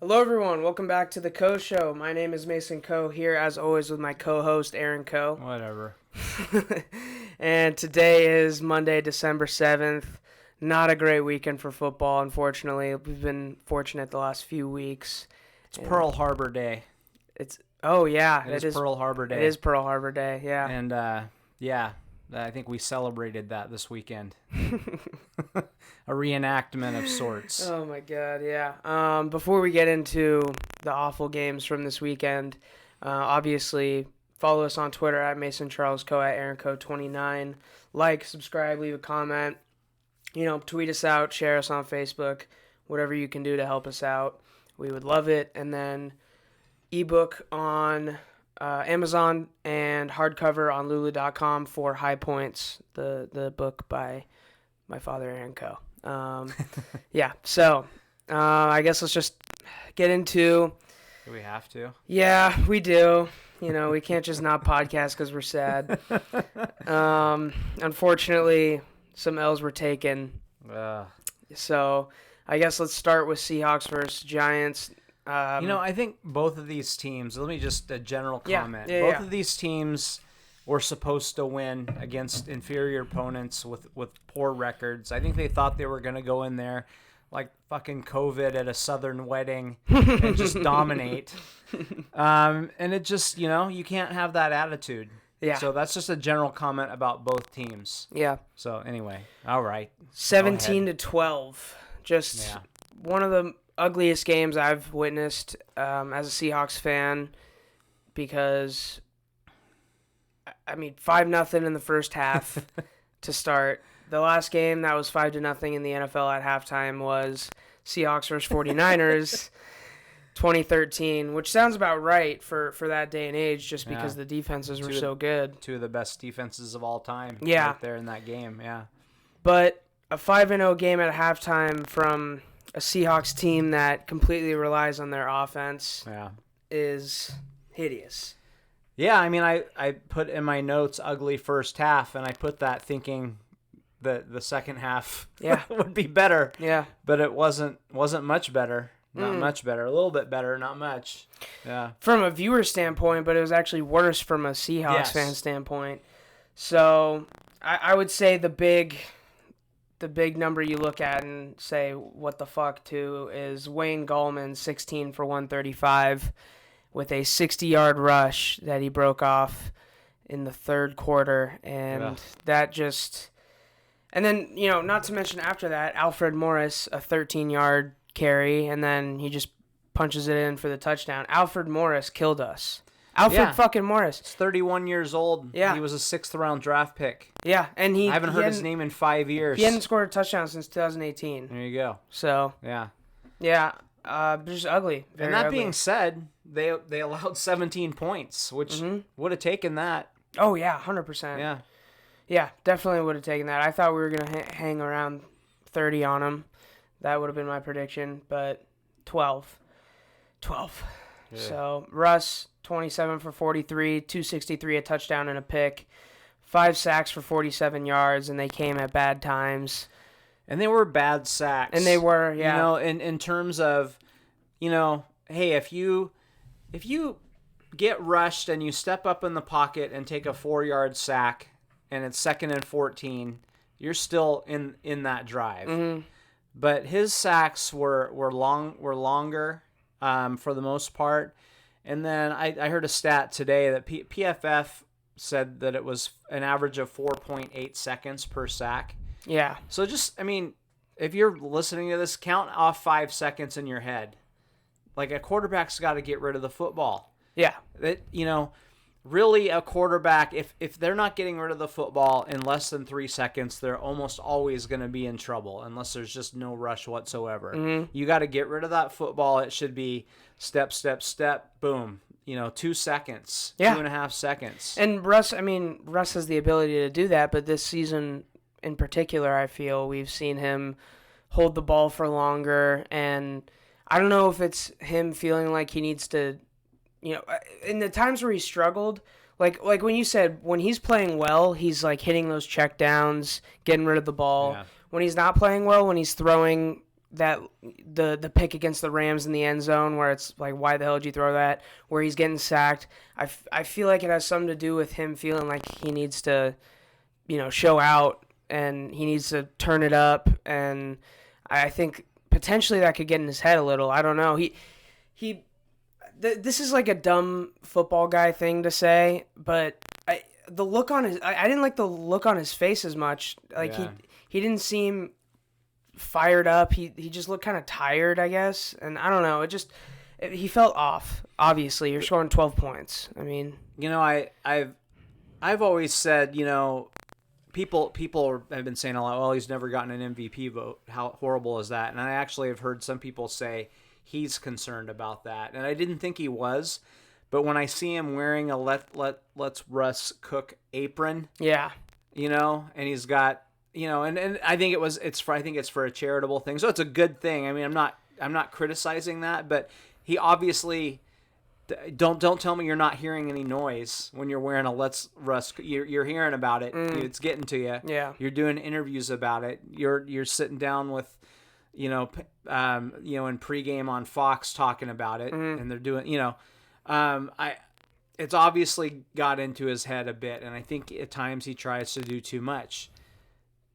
Hello, everyone. Welcome back to the Coe Show. My name is Mason Coe, here as always with my co-host Aaron Coe. Whatever. And today is Monday, December 7th. Not a great weekend for football, unfortunately. We've been fortunate the last few weeks. It's Pearl Harbor Day. It is Pearl Harbor Day. It is Pearl Harbor Day, yeah. And, I think we celebrated that this weekend. A reenactment of sorts. Oh, my God, yeah. Before we get into the awful games from this weekend, obviously follow us on Twitter at Mason Charles Coe, at Aaron Coe 29. Like, subscribe, leave a comment. Tweet us out, share us on Facebook, whatever you can do to help us out. We would love it. And then ebook on Amazon and hardcover on lulu.com for High Points, the book by my father, Aaron Coe. So I guess let's just get into... Do we have to? Yeah, we do. We can't just not podcast because we're sad. Unfortunately, some L's were taken. So I guess let's start with Seahawks versus Giants. I think both of these teams, let me just a general comment. Both of these teams were supposed to win against inferior opponents with poor records. I think they thought they were going to go in there like fucking COVID at a Southern wedding and just dominate. And it just, you can't have that attitude. Yeah. So that's just a general comment about both teams. Yeah. So anyway, all right. 17-12. Just one of the ugliest games I've witnessed as a Seahawks fan, because 5-0 in the first half to start. The last game that was 5-0 in the NFL at halftime was Seahawks versus 49ers 2013, which sounds about right for that day and age, just because the defenses were so good. Two of the best defenses of all time. Yeah. Right there in that game, yeah. But a 5-0 game at halftime from a Seahawks team that completely relies on their offense is hideous. Yeah, I put in my notes ugly first half, and I put that thinking that the second half would be better. Yeah. But it wasn't much better. Not much better. A little bit better, not much. Yeah. From a viewer standpoint, but it was actually worse from a Seahawks fan standpoint. So I would say the big number you look at and say, what the fuck, too, is Wayne Gallman, 16 for 135, with a 60-yard rush that he broke off in the third quarter. And that just... And then, not to mention after that, Alfred Morris, a 13-yard carry, and then he just punches it in for the touchdown. Alfred Morris killed us. Alfred fucking Morris. He's 31 years old. Yeah. He was a 6th-round draft pick. Yeah, and I haven't heard his name in 5 years. He hadn't scored a touchdown since 2018. There you go. So. Yeah. Yeah, just ugly. Very ugly. Being said, they allowed 17 points, which would have taken that. Oh, yeah, 100%. Yeah. Yeah, definitely would have taken that. I thought we were going to hang around 30 on them. That would have been my prediction, but 12. Yeah. So, Russ, 27 for 43, 263, a touchdown and a pick, 5 sacks for 47 yards, and they came at bad times. And they were bad sacks. And they were, yeah. In terms of, hey, if you get rushed and you step up in the pocket and take a 4-yard sack, and it's 2nd and 14, you're still in that drive. Mm-hmm. But his sacks were longer for the most part. And then I heard a stat today that PFF said that it was an average of 4.8 seconds per sack. Yeah. So just, if you're listening to this, count off 5 seconds in your head. Like, a quarterback's got to get rid of the football. Yeah. Really, a quarterback, if they're not getting rid of the football in less than 3 seconds, they're almost always going to be in trouble unless there's just no rush whatsoever. Mm-hmm. You got to get rid of that football. It should be step, step, step, boom. 2 seconds, 2.5 seconds. And Russ has the ability to do that, but this season in particular, I feel we've seen him hold the ball for longer, and I don't know if it's him feeling like he needs to, in the times where he struggled, like when you said, when he's playing well, he's like hitting those check downs, getting rid of the ball. Yeah. When he's not playing well, when he's throwing the pick against the Rams in the end zone where it's like, why the hell did you throw that? Where he's getting sacked. I feel like it has something to do with him feeling like he needs to, show out and he needs to turn it up. And I think potentially that could get in his head a little. I don't know. This is like a dumb football guy thing to say, but I didn't like the look on his face as much. Like he didn't seem fired up. He just looked kind of tired, I guess. And I don't know. He felt off. Obviously, you're scoring 12 points. I mean, I've always said, people have been saying a lot, well, he's never gotten an MVP vote. How horrible is that? And I actually have heard some people say he's concerned about that. And I didn't think he was, but when I see him wearing a let's Russ cook apron, yeah, and he's got, and I think it's for a charitable thing. So it's a good thing. I mean, I'm not criticizing that, but he obviously don't tell me you're not hearing any noise when you're wearing a let's Russ. You're hearing about it. It's getting to you. Yeah. You're doing interviews about it. You're sitting down with, in pregame on Fox talking about it, and they're doing, it's obviously got into his head a bit, and I think at times he tries to do too much.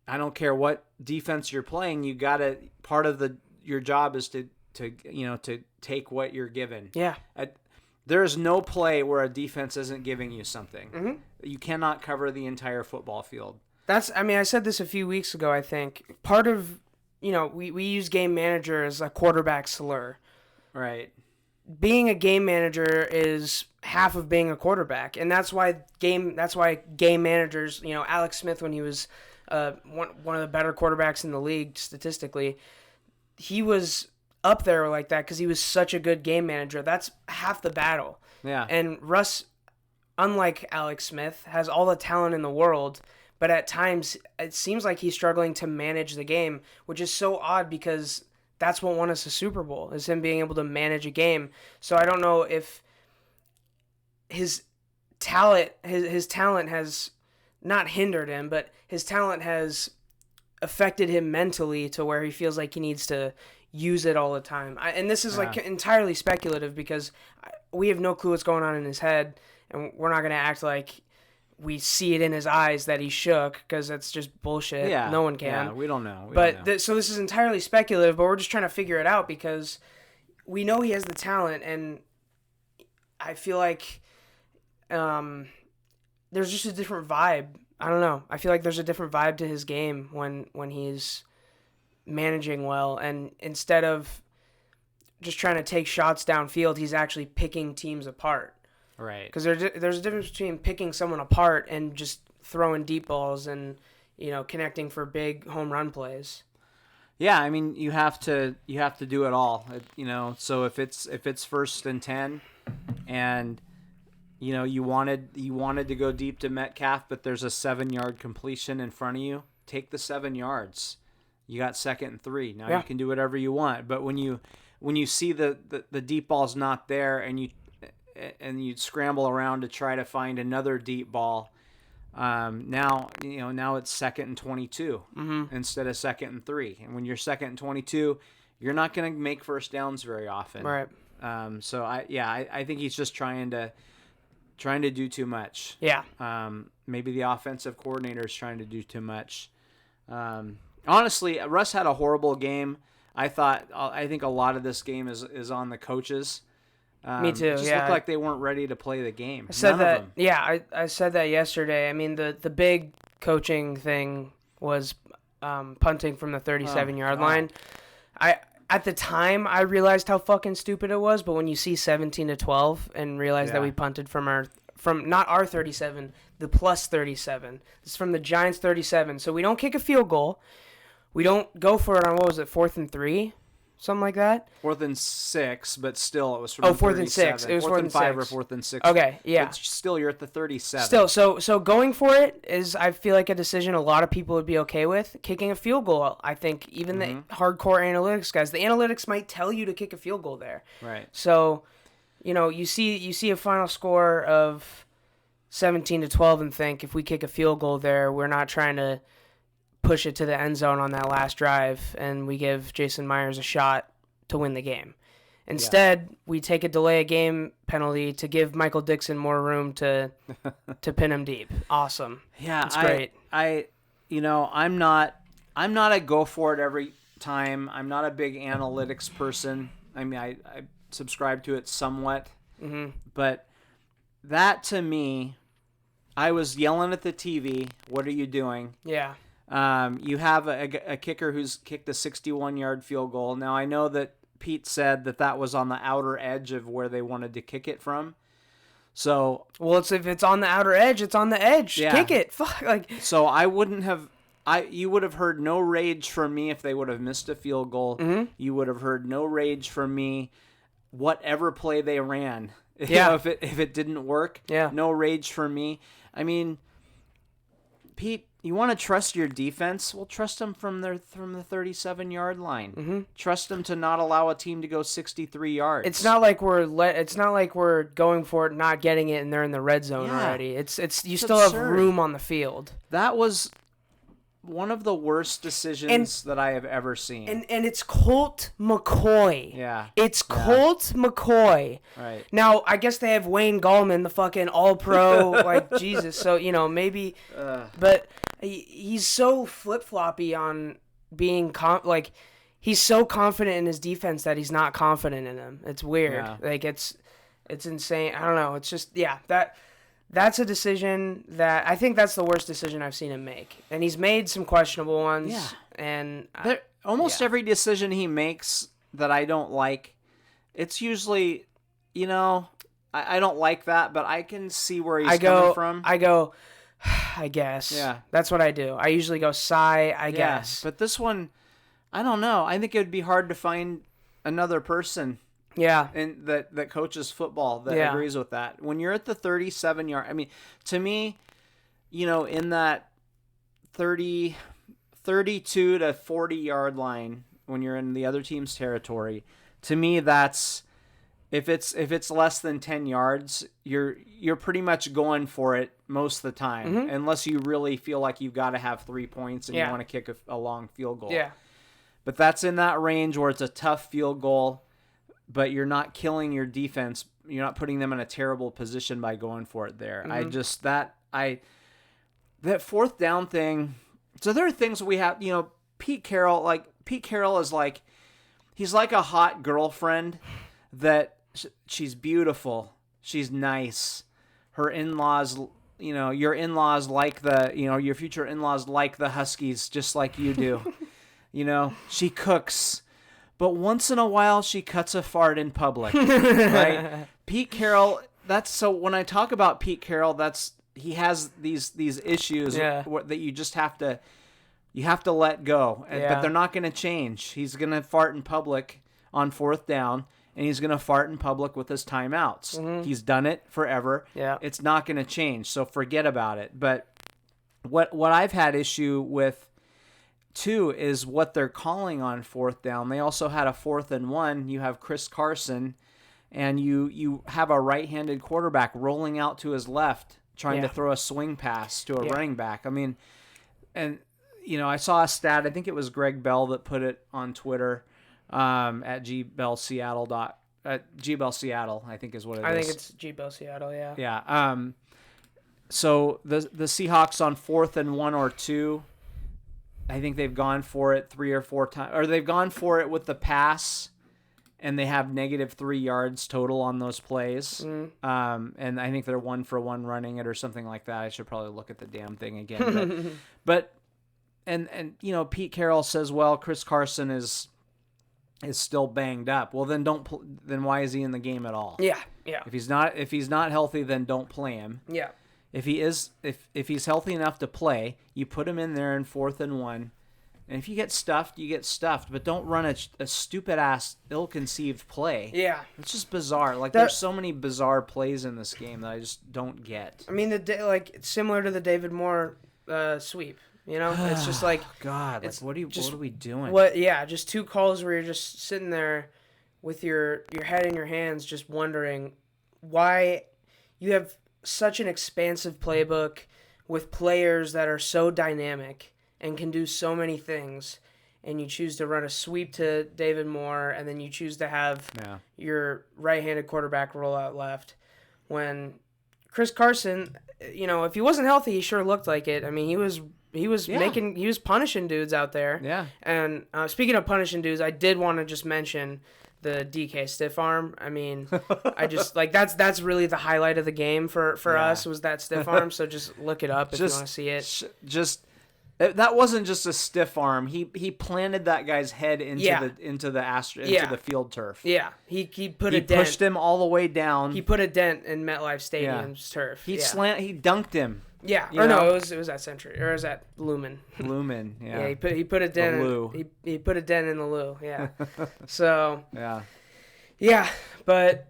I don't care what defense you're playing. You gotta, part of your job is to take what you're given. Yeah. There is no play where a defense isn't giving you something. Mm-hmm. You cannot cover the entire football field. I said this a few weeks ago, I think. Part of, we use game manager as a quarterback slur. Right. Being a game manager is half of being a quarterback. And that's why game managers, Alex Smith, when he was one of the better quarterbacks in the league statistically, he was up there like that because he was such a good game manager. That's half the battle. Yeah. And Russ, unlike Alex Smith, has all the talent in the world, but at times it seems like he's struggling to manage the game, which is so odd because that's what won us a Super Bowl, is him being able to manage a game. So I don't know if his talent has not hindered him, but his talent has affected him mentally to where he feels like he needs to use it all the time. And this is like entirely speculative because we have no clue what's going on in his head, and we're not going to act like we see it in his eyes that he shook because that's just bullshit. Yeah. No one can. Yeah, we don't know. So this is entirely speculative, but we're just trying to figure it out because we know he has the talent, and I feel like there's just a different vibe. I don't know. I feel like there's a different vibe to his game when he's managing well, and instead of just trying to take shots downfield, he's actually picking teams apart. Right. Because there's a difference between picking someone apart and just throwing deep balls and connecting for big home run plays. Yeah, I mean you have to do it all. So if it's 1st and 10, and you wanted to go deep to Metcalf, but there's a 7-yard completion in front of you, take the 7 yards. You got 2nd and 3. Now you can do whatever you want. But when you see the deep ball's not there, and you scramble around to try to find another deep ball, now it's 2nd and 22 instead of 2nd and 3. And when you're 2nd and 22, you're not going to make first downs very often. Right. So I think he's just trying to do too much. Yeah. Maybe the offensive coordinator is trying to do too much. Honestly, Russ had a horrible game. I think a lot of this game is on the coaches. Me too. It just looked like they weren't ready to play the game. I said None that. of them. Yeah, I said that yesterday. I mean, the big coaching thing was punting from the 37-yard line. At the time, I realized how fucking stupid it was, but when you see 17-12 and realize that we punted from not our 37, the plus 37. It's from the Giants 37. So we don't kick a field goal. We don't go for it on, 4th and 3? Something like that? 4th and 6, but still it was from 4th and 6. It was 4th and 5 6. or 4th and 6. Okay, yeah. But still, you're at the 37. Still, so going for it is, I feel like, a decision a lot of people would be okay with. Kicking a field goal, I think, even the hardcore analytics guys, the analytics might tell you to kick a field goal there. Right. So, you see a final score of 17-12 and think, if we kick a field goal there, we're not trying to push it to the end zone on that last drive, and we give Jason Myers a shot to win the game. Instead, we take a delay of game penalty to give Michael Dixon more room to pin him deep. Awesome. Yeah, it's great. I'm not a go for it every time. I'm not a big analytics person. I mean, I subscribe to it somewhat, but that to me, I was yelling at the TV. What are you doing? Yeah. You have a kicker who's kicked a 61-yard field goal. Now I know that Pete said that was on the outer edge of where they wanted to kick it from. So, well, if it's on the outer edge, it's on the edge. Yeah. Kick it. Fuck. So I wouldn't have. You would have heard no rage from me if they would have missed a field goal. You would have heard no rage from me, whatever play they ran. Yeah. If it didn't work. Yeah. No rage from me. I mean, Pete, you want to trust your defense? Well, trust them from the 37-yard line. Trust them to not allow a team to go 63 yards. It's not like we're going for it, not getting it, and they're in the red zone already. It's you still absurd. have room on the field. That was one of the worst decisions that I have ever seen. And it's Colt McCoy. Yeah. It's Colt McCoy. Right. Now, I guess they have Wayne Gallman, the fucking all-pro, like, Jesus. So, maybe. But he's so flip-floppy on being, he's so confident in his defense that he's not confident in him. It's weird. Yeah. Like, it's insane. I don't know. It's just, that's a decision that I think that's the worst decision I've seen him make. And he's made some questionable ones. Yeah. And almost every decision he makes that I don't like, it's usually, I don't like that, but I can see where he's coming from. I go, I guess. Yeah. That's what I do. I usually go, sigh, I guess. But this one, I don't know. I think it would be hard to find another person. Yeah. And that coaches football that agrees with that. When you're at the 37-yard, I mean, to me, in that 32 to 40-yard line, when you're in the other team's territory, to me that's if it's less than 10 yards, you're pretty much going for it most of the time, unless you really feel like you've got to have 3 points and you want to kick a long field goal. Yeah. But that's in that range where it's a tough field goal, but you're not killing your defense. You're not putting them in a terrible position by going for it there. That fourth down thing. So there are things we have, Pete Carroll is like, he's like a hot girlfriend that she's beautiful. She's nice. Her in-laws, your in-laws like your future in-laws like the Huskies just like you do. She cooks. But once in a while, she cuts a fart in public, right? Pete Carroll, so when I talk about Pete Carroll, he has these issues that you just have to let go. But they're not going to change. He's going to fart in public on fourth down, and he's going to fart in public with his timeouts. He's done it forever. Yeah. It's not going to change, so forget about it. But what I've had issue with, too, is what they're calling on fourth down. They also had a 4th and 1. You have Chris Carson, and you have a right-handed quarterback rolling out to his left, trying to throw a swing pass to a running back. I mean, and I saw a stat. I think it was Greg Bell that put it on Twitter at GBell Seattle. GBell Seattle, I think is what it is. I think it's GBell Seattle. Yeah. Yeah. So the Seahawks on 4th and 1 or 2. I think they've gone for it 3 or 4 times, or they've gone for it with the pass, and they have -3 yards total on those plays. And I think they're 1-for-1 running it or something like that. I should probably look at the damn thing again. But Pete Carroll says, well, Chris Carson is still banged up. Well, then then why is he in the game at all? Yeah. Yeah. If he's not healthy, then don't play him. Yeah. If he's healthy enough to play, you put him in there in 4th and 1. And if you get stuffed, you get stuffed. But don't run a stupid-ass, ill-conceived play. Yeah. It's just bizarre. There's so many bizarre plays in this game that I just don't get. I mean, it's similar to the David Moore sweep. It's just like... God, what are we doing? Just 2 calls where you're just sitting there with your head in your hands just wondering why you have such an expansive playbook with players that are so dynamic, and can do so many things, and you choose to run a sweep to David Moore, and then you choose to have your right-handed quarterback roll out left, when Chris Carson, if he wasn't healthy, he sure looked like it. I mean, he was punishing dudes out there. Yeah. And speaking of punishing dudes, I did want to just mention the DK stiff arm. I mean, I just that's really the highlight of the game for us, was that stiff arm. So just look it up if you want to see it. That wasn't just a stiff arm. He planted that guy's head into the field turf. Yeah, he dent. Pushed him all the way down. He put a dent in MetLife Stadium's turf. He dunked him. Yeah, no, it was at Century, or it was at Lumen. Lumen, yeah. Yeah, he put a dent. He put a dent in the Lou. Yeah. So. Yeah, but.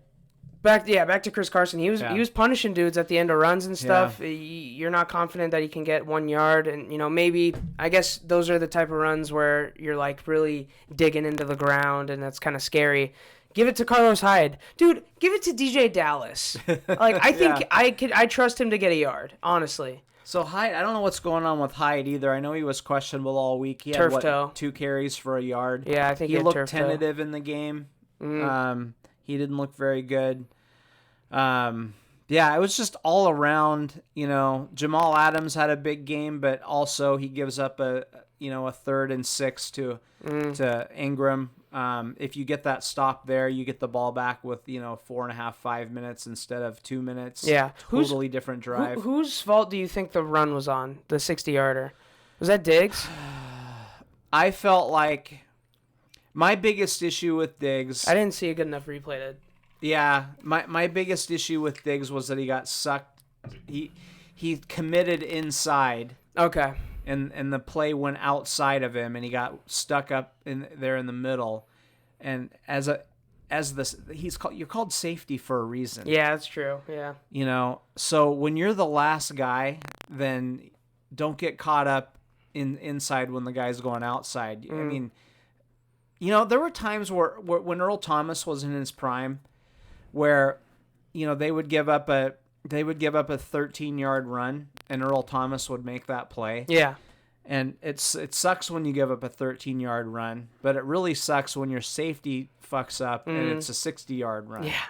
Back to Chris Carson. He was punishing dudes at the end of runs and stuff. Yeah. You're not confident that he can get 1 yard, and maybe I guess those are the type of runs where you're like really digging into the ground, and that's kind of scary. Give it to Carlos Hyde, dude. Give it to DJ Dallas. Like I think I trust him to get a yard, honestly. So Hyde, I don't know what's going on with Hyde either. I know he was questionable all week. He had 2 carries for a yard. Yeah, I think he looked tentative in the game. He didn't look very good. It was just all around, Jamal Adams had a big game, but also he gives up a 3rd and 6 to Ingram. If you get that stop there, you get the ball back with, 4.5, 5 minutes instead of 2 minutes. Yeah. Totally different drive. Whose fault do you think the run was on, the 60-yarder? Was that Diggs? I felt like my biggest issue with Diggs... I didn't see a good enough replay to... Yeah, my biggest issue with Diggs was that he got sucked. He committed inside. Okay. And the play went outside of him, and he got stuck up in the middle. And you're called safety for a reason. Yeah, that's true. Yeah. So when you're the last guy, then don't get caught up inside when the guy's going outside. I mean, there were times where when Earl Thomas was in his prime, where, they would give up a 13-yard run, and Earl Thomas would make that play. Yeah. And it sucks when you give up a 13-yard run, but it really sucks when your safety fucks up and it's a 60-yard run. Yeah.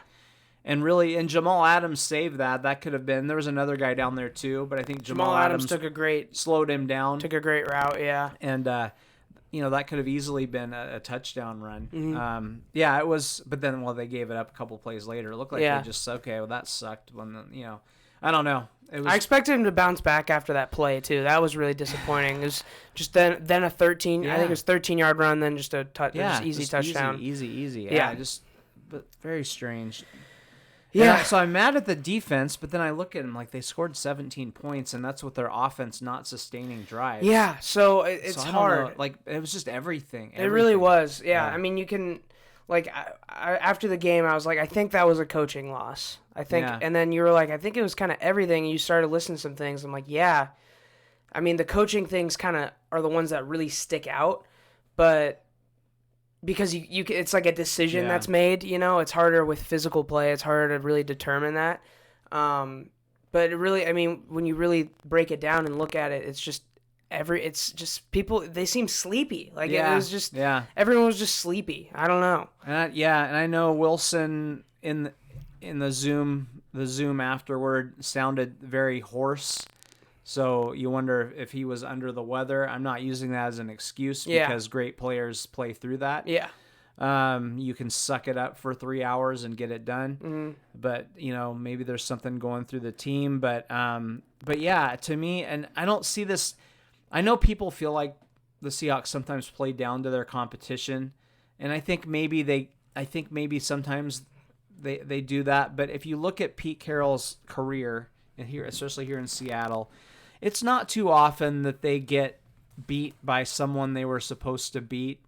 And Jamal Adams saved that. That could have been. There was another guy down there too, but I think Jamal Adams slowed him down. Took a great route, yeah. And that could have easily been a touchdown run. It was, but then, they gave it up a couple plays later. It looked like they just, that sucked. I don't know. I expected him to bounce back after that play, too. That was really disappointing. It was just then a 13, I think it was 13-yard run, then just a easy touchdown. Easy. But very strange. Yeah. So I'm mad at the defense, but then I look at them like they scored 17 points, and that's with their offense not sustaining drives. Yeah, so it's hard. Like, it was just everything. It really was. Yeah. I mean, you can, I after the game, I was like, I think that was a coaching loss. I think, and then you were like, I think it was kind of everything. And you started listening to some things. I'm like, yeah. I mean, the coaching things kind of are the ones that really stick out, but because you it's like a decision that's made, it's harder with physical play. It's harder to really determine that. But it really, I mean, when you really break it down and look at it, it's just people, they seem sleepy. Like it was just, everyone was just sleepy. I don't know. And I know Wilson in the Zoom afterward sounded very hoarse. So you wonder if he was under the weather. I'm not using that as an excuse because great players play through that. Yeah. You can suck it up for 3 hours and get it done. But, maybe there's something going through the team. But yeah, to me, and I don't see this. I know people feel like the Seahawks sometimes play down to their competition. And I think maybe sometimes they do that. But if you look at Pete Carroll's career, and here, especially here in Seattle, it's not too often that they get beat by someone they were supposed to beat.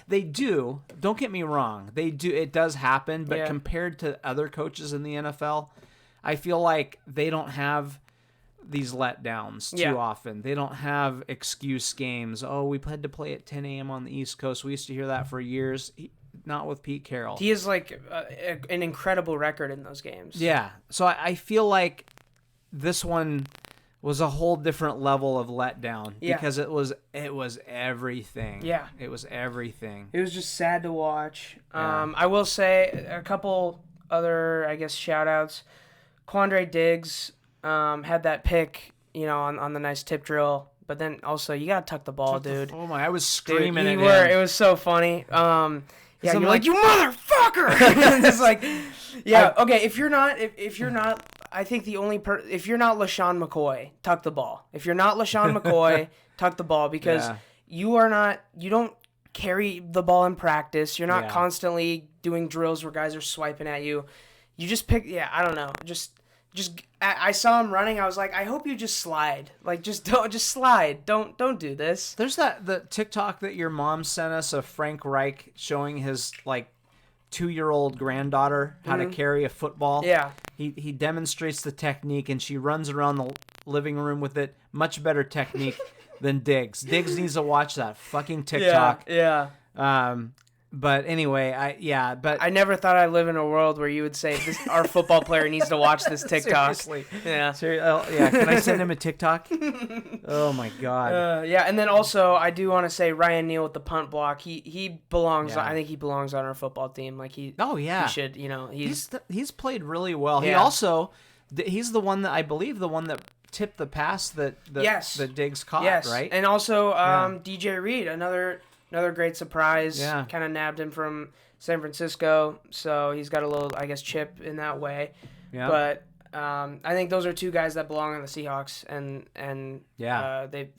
They do. Don't get me wrong. They do. It does happen. But compared to other coaches in the NFL, I feel like they don't have these letdowns too often. They don't have excuse games. Oh, we had to play at 10 a.m. on the East Coast. We used to hear that for years. Not with Pete Carroll. He is like an incredible record in those games. Yeah. So I feel like this one was a whole different level of letdown because it was everything. Yeah. It was everything. It was just sad to watch. I will say a couple other, I guess, shout-outs. Quandre Diggs had that pick, on the nice tip drill. But then also, you got to tuck the ball, dude. Oh, my. I was screaming at him. It was so funny. Yeah, you're like, you motherfucker! It's like, yeah, okay, if you're not, I think if you're not LaShawn McCoy, tuck the ball. If you're not LaShawn McCoy, tuck the ball because you don't carry the ball in practice. You're not constantly doing drills where guys are swiping at you. You just pick, I don't know, I saw him running. I was like, I hope you just slide. Like, just slide. Don't do this. There's the TikTok that your mom sent us of Frank Reich showing his 2-year-old granddaughter how to carry a football. Yeah. He demonstrates the technique, and she runs around the living room with it. Much better technique than Diggs. Diggs needs to watch that fucking TikTok. Yeah. But anyway, I never thought I'd live in a world where you would say our football player needs to watch this TikTok. Seriously. Yeah. Can I send him a TikTok? Oh my God. And then also I do want to say Ryan Neal with the punt block. He belongs. Yeah. I think he belongs on our football team. Like he. Oh yeah. He should. He's played really well. Yeah. He also he's the one that tipped the pass that Diggs caught. Yes. Right. And also DJ Reed, another great surprise. Yeah. Kind of nabbed him from San Francisco, so he's got a little, I guess, chip in that way. Yeah. But I think those are two guys that belong on the Seahawks, and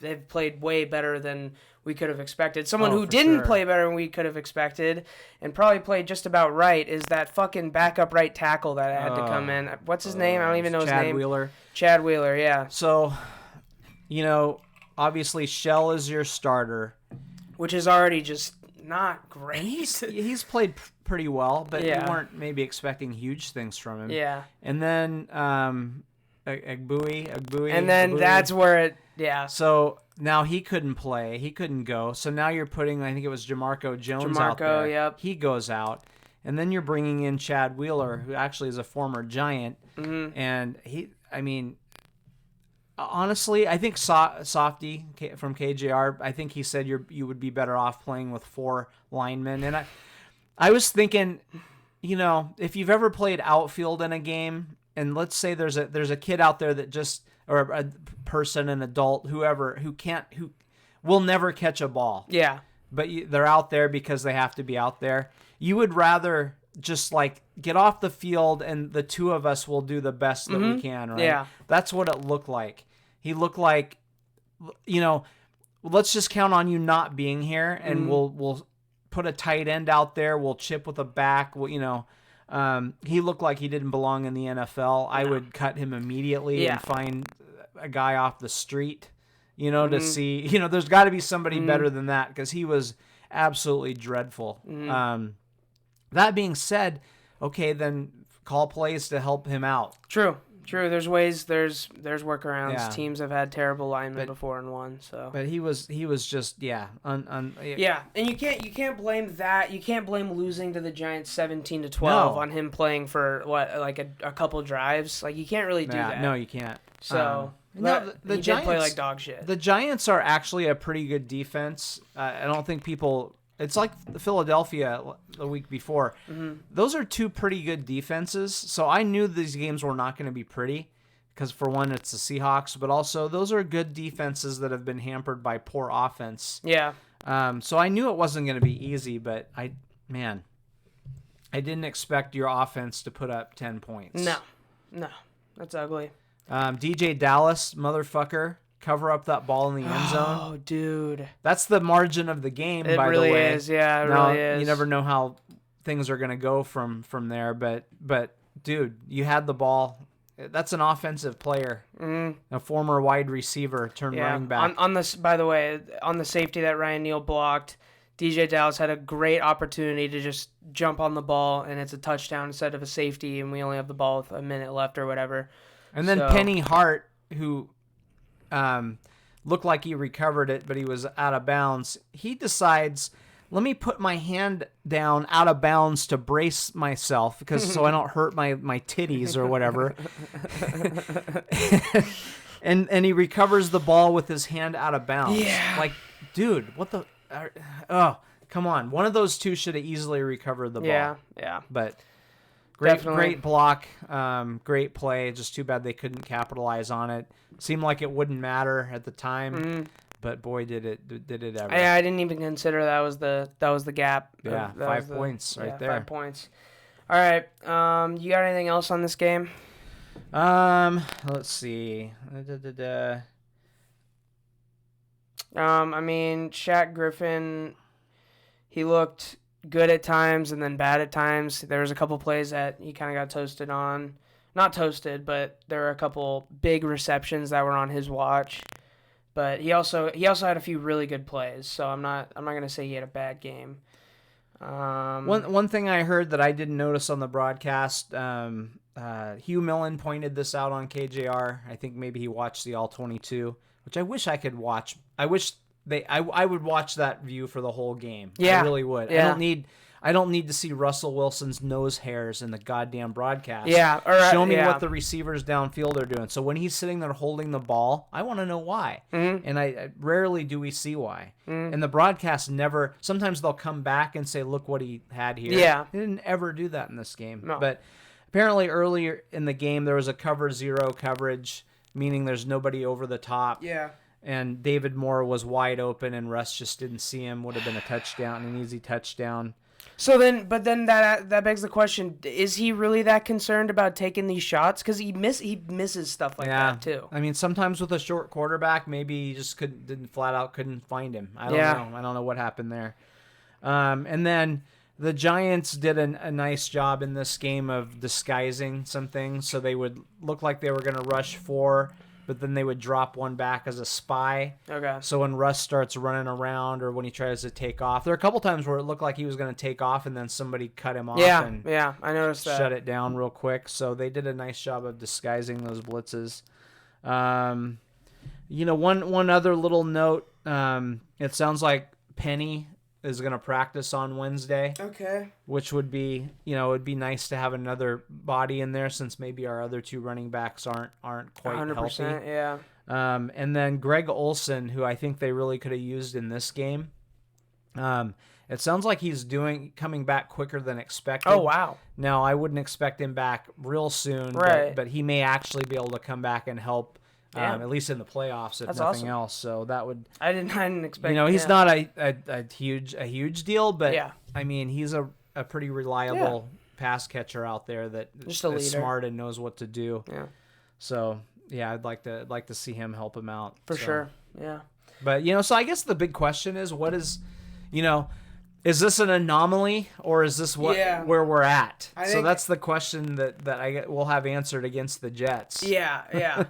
they've played way better than we could have expected. Someone who didn't play better than we could have expected, and probably played just about right, is that fucking backup right tackle that had to come in. What's his name? I don't even know his name. Chad Wheeler. Chad Wheeler, yeah. So, obviously Shell is your starter. Which is already just not great. He's played pretty well, but we weren't maybe expecting huge things from him. Yeah. And then Agbui. And then that's where So now he couldn't play. He couldn't go. So now you're putting, I think it was Jamarco Jones out there. Yep. He goes out. And then you're bringing in Chad Wheeler, who actually is a former Giant. Mm-hmm. And honestly, I think Softy from KJR, I think he said you would be better off playing with 4 linemen. And I was thinking, if you've ever played outfield in a game, and let's say there's a kid out there that or a person, an adult, whoever, who will never catch a ball. Yeah. But they're out there because they have to be out there. You would rather just get off the field and the two of us will do the best that we can, right? Yeah. That's what it looked like. He looked like, let's just count on you not being here, and we'll put a tight end out there. We'll chip with a back. He looked like he didn't belong in the NFL. I would cut him immediately and find a guy off the street, to see. There's got to be somebody better than that, because he was absolutely dreadful. That being said, okay, then call plays to help him out. True. There's ways. There's workarounds. Yeah. Teams have had terrible linemen before and won. So. But he was just Yeah, and you can't blame that. You can't blame losing to the Giants 17-12 on him playing for a couple drives. You can't really do that. No, you can't. So. The Giants did play like dog shit. The Giants are actually a pretty good defense. I don't think people. It's like Philadelphia the week before. Mm-hmm. Those are 2 pretty good defenses. So I knew these games were not going to be pretty because, for one, it's the Seahawks. But also, those are good defenses that have been hampered by poor offense. Yeah. So I knew it wasn't going to be easy. But, I didn't expect your offense to put up 10 points. No. That's ugly. DJ Dallas, motherfucker. Cover up that ball in the end zone. Oh, dude. That's the margin of the game, by the way. It really is, yeah, really is. You never know how things are going to go from there, but dude, you had the ball. That's an offensive player. A former wide receiver turned running back. By the way, on the safety that Ryan Neal blocked, DJ Dallas had a great opportunity to just jump on the ball, and it's a touchdown instead of a safety, and we only have the ball with a minute left or whatever. And then Penny Hart, who looked like he recovered it, but he was out of bounds. He decides, let me put my hand down out of bounds to brace myself, so I don't hurt my titties or whatever. and he recovers the ball with his hand out of bounds. Yeah. Like, dude, what the? Oh, come on. One of those two should have easily recovered the ball. Yeah. But Definitely. great block, great play. Just too bad they couldn't capitalize on it. Seemed like it wouldn't matter at the time, but boy, did it ever. I didn't even consider that was the gap. Yeah, 5 points there. 5 points. All right. You got anything else on this game? Let's see. I mean, Shaq Griffin, he looked good at times and then bad at times. There was a couple plays that he kind of got toasted on. Not toasted, but there were a couple big receptions that were on his watch. But he also had a few really good plays. So I'm not gonna say he had a bad game. One thing I heard that I didn't notice on the broadcast, Hugh Millen pointed this out on KJR. I think maybe he watched the All 22, which I wish I could watch. I wish I would watch that view for the whole game. Yeah. I really would. Yeah. I don't need to see Russell Wilson's nose hairs in the goddamn broadcast. Yeah. Show me what the receivers downfield are doing. So when he's sitting there holding the ball, I want to know why. Mm-hmm. And I rarely do we see why. Mm-hmm. And the broadcast never. Sometimes they'll come back and say, "Look what he had here." Yeah. They didn't ever do that in this game. No. But apparently earlier in the game there was a cover 0 coverage, meaning there's nobody over the top. Yeah. And David Moore was wide open, and Russ just didn't see him. Would have been a touchdown, an easy touchdown. So then that begs the question: is he really that concerned about taking these shots? Because he misses stuff like that too. I mean, sometimes with a short quarterback, maybe he just couldn't find him. I don't know. I don't know what happened there. And then the Giants did a nice job in this game of disguising some things, so they would look like they were going to rush 4. But then they would drop one back as a spy. Okay. So when Russ starts running around or when he tries to take off, there are a couple times where it looked like he was going to take off and then somebody cut him off and I noticed that. Shut it down real quick. So they did a nice job of disguising those blitzes. One other little note, it sounds like Penny is going to practice on Wednesday. Okay. Which would be, it'd be nice to have another body in there since maybe our other 2 running backs aren't quite 100%, healthy. Yeah. And then Greg Olsen, who I think they really could have used in this game. It sounds like he's coming back quicker than expected. Oh, wow. Now, I wouldn't expect him back real soon, right. but he may actually be able to come back and help. At least in the playoffs, if That's nothing awesome. else. So that would. I didn't expect. He's not a huge deal, but yeah. I mean, he's a pretty reliable pass catcher out there that is smart and knows what to do. Yeah. So I'd like to see him help him out for sure. Yeah. But so I guess the big question is, what is, is this an anomaly or is this where we're at? So that's the question that we'll have answered against the Jets. Yeah.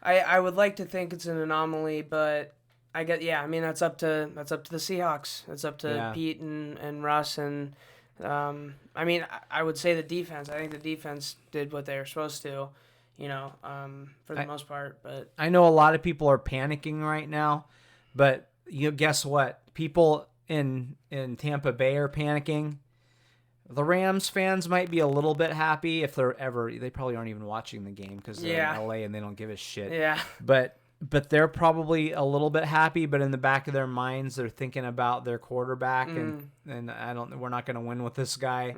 I would like to think it's an anomaly, but I mean that's up to the Seahawks. It's up to Pete and Russ and I mean I would say the defense. I think the defense did what they were supposed to, for the most part. But I know a lot of people are panicking right now, but guess what? People in Tampa Bay are panicking. The Rams fans might be a little bit happy if they probably aren't even watching the game because they're in LA and they don't give a shit. Yeah. But they're probably a little bit happy, but in the back of their minds, they're thinking about their quarterback and we're not going to win with this guy.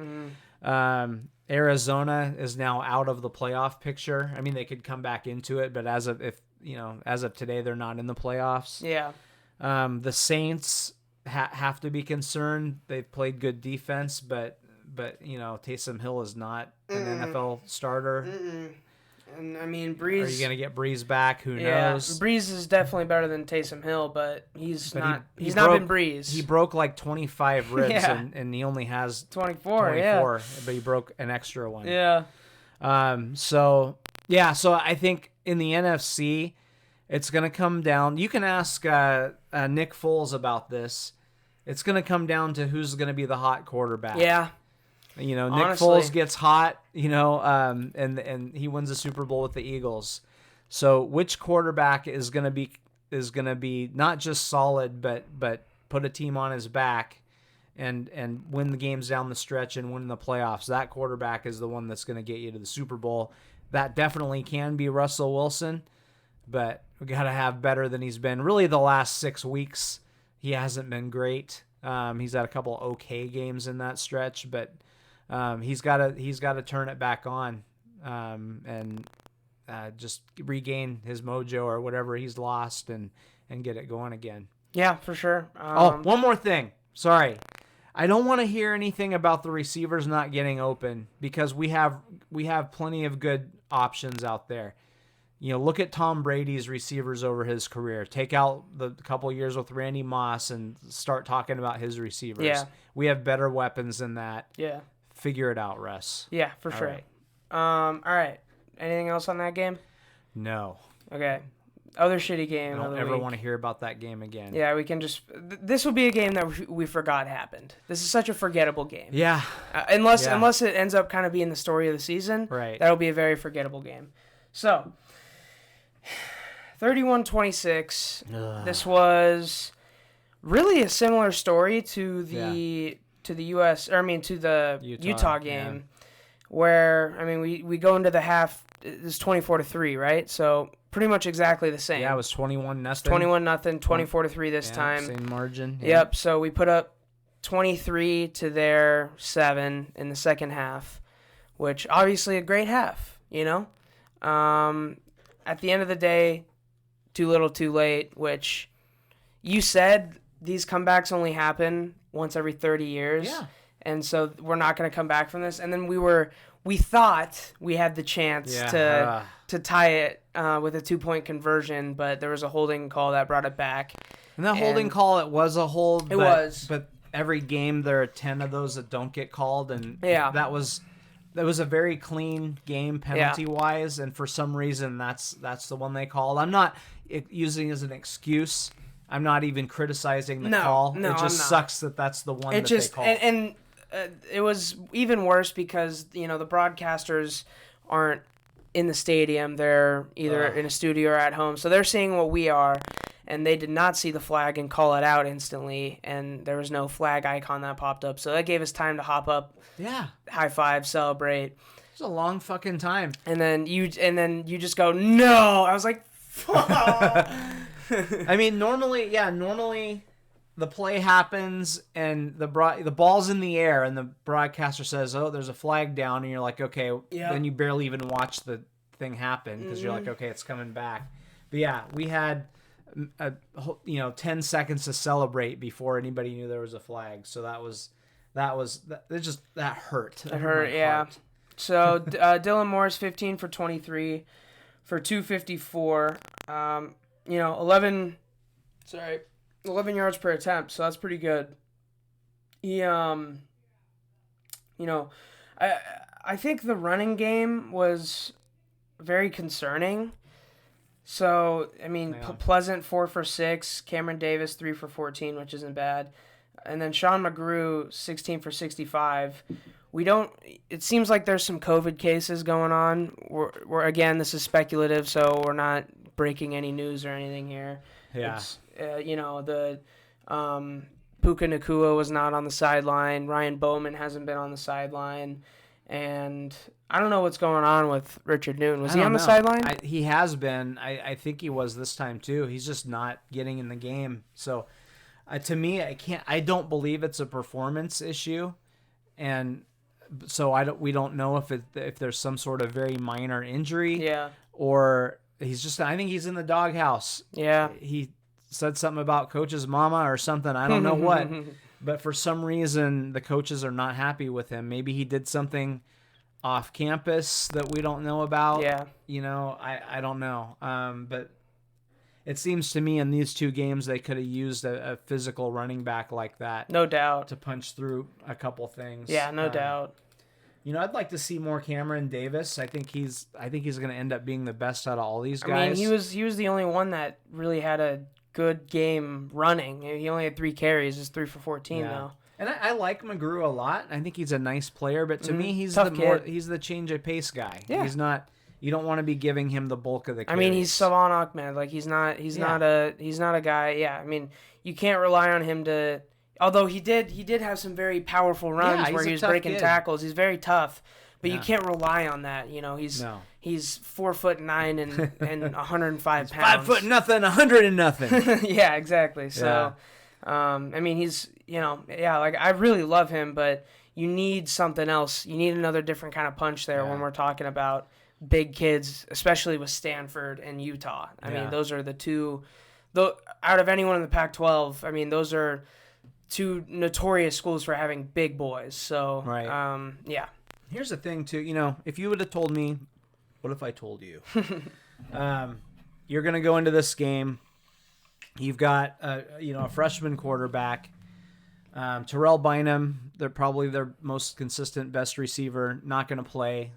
Arizona is now out of the playoff picture. I mean, they could come back into it, but as of today, they're not in the playoffs. Yeah. The Saints have to be concerned. They've played good defense, but Taysom Hill is not an NFL starter. And I mean, Breeze. Are you gonna get Breeze back? Who knows? Breeze is definitely better than Taysom Hill, but he's not been Breeze. He broke like 25 ribs, and he only has 24. But he broke an extra one. Yeah. So I think in the NFC, it's gonna come down. You can ask Nick Foles about this. It's gonna come down to who's gonna be the hot quarterback. Yeah. Nick Foles gets hot, and he wins the Super Bowl with the Eagles. So which quarterback is going to be not just solid, but put a team on his back and win the games down the stretch and win the playoffs? That quarterback is the one that's going to get you to the Super Bowl. That definitely can be Russell Wilson. but we got to have better than he's been. Really, the last 6 weeks, he hasn't been great. He's had a couple okay games in that stretch, but he's got to turn it back on and just regain his mojo or whatever he's lost and get it going again. Yeah, for sure. One more thing. Sorry. I don't want to hear anything about the receivers not getting open because we have plenty of good options out there. Look at Tom Brady's receivers over his career. Take out the couple years with Randy Moss and start talking about his receivers. Yeah. We have better weapons than that. Yeah. Figure it out, Russ. Yeah, for sure. Right. All right. Anything else on that game? No. Okay. Other shitty game. I don't ever want to hear about that game again. Yeah, we can just. This will be a game that we forgot happened. This is such a forgettable game. Yeah. Unless it ends up kind of being the story of the season. Right. That'll be a very forgettable game. So, 31-26. This was really a similar story to the Utah game, where we go into the half. It's 24-3, right? So pretty much exactly the same. Yeah, it was 21-0. 21-0, 24-3 this time. Same margin. Yeah. Yep. So we put up 23 to their 7 in the second half, which obviously a great half. At the end of the day, too little, too late. Which you said these comebacks only happen once every 30 years. Yeah. And so we're not going to come back from this. And then we thought we had the chance to tie it with a 2-point conversion, but there was a holding call that brought it back. And that holding call, it was a hold. But every game there are 10 of those that don't get called, and that was a very clean game penalty wise, and for some reason that's the one they called. I'm not using it as an excuse. I'm not even criticizing the call. No, it just sucks that that's the one that they called. And it was even worse because the broadcasters aren't in the stadium. They're either in a studio or at home, so they're seeing what we are, and they did not see the flag and call it out instantly, and there was no flag icon that popped up, so that gave us time to hop up, high five, celebrate. It's a long fucking time. And then you just go, no. I was like, fuck. I mean, normally the play happens and the ball's in the air and the broadcaster says, "Oh, there's a flag down," and you're like, "Okay." Yep. Then you barely even watch the thing happen because you're like, "Okay, it's coming back." But yeah, we had 10 seconds to celebrate before anybody knew there was a flag. So that hurt. That hurt, yeah. Heart. So Dylan Moore's 15 for 23 for 254. 11 yards per attempt, so that's pretty good. He, I think the running game was very concerning. So, Pleasant 4 for 6, Cameron Davis 3 for 14, which isn't bad. And then Sean McGrew 16 for 65. It seems like there's some COVID cases going on. We're again, this is speculative, so we're not breaking any news or anything here. Yeah. It's, Puka Nacua was not on the sideline. Ryan Bowman hasn't been on the sideline. And I don't know what's going on with Richard Newton. Was he on the sideline? He has been. I think he was this time too. He's just not getting in the game. So to me, I don't believe it's a performance issue. And so we don't know if there's some sort of very minor injury. Yeah. Or I think he's in the doghouse. Yeah. He said something about coach's mama or something. I don't know what. But for some reason, the coaches are not happy with him. Maybe he did something off campus that we don't know about. Yeah. I don't know. But it seems to me in these two games, they could have used a physical running back like that. No doubt. To punch through a couple things. Yeah, no doubt. I'd like to see more Cameron Davis. I think he's going to end up being the best out of all these guys. I mean, he was the only one that really had a good game running. He only had 3 carries. It's 3 for 14 though. And I like McGrew a lot. I think he's a nice player, but to me, he's he's the change of pace guy. Yeah. He's not. You don't want to be giving him the bulk of the carries. I mean, he's Savon Ahmed. Like he's not a guy. Yeah. I mean, you can't rely on him to. Although he did have some very powerful runs where he was breaking tackles. He's very tough, But you can't rely on that. He's 4'9" and 105 pounds. 5 foot nothing, 100 and nothing. Yeah, exactly. So, he's I really love him, but you need something else. You need another different kind of punch there when we're talking about big kids, especially with Stanford and Utah. I mean, those are the two. Out of anyone in the Pac-12, I mean, those are two notorious schools for having big boys. So, yeah. Here's the thing, too. If you would have told me, what if I told you? You're going to go into this game. You've got, a freshman quarterback. Terrell Bynum, they're probably their most consistent, best receiver, not going to play.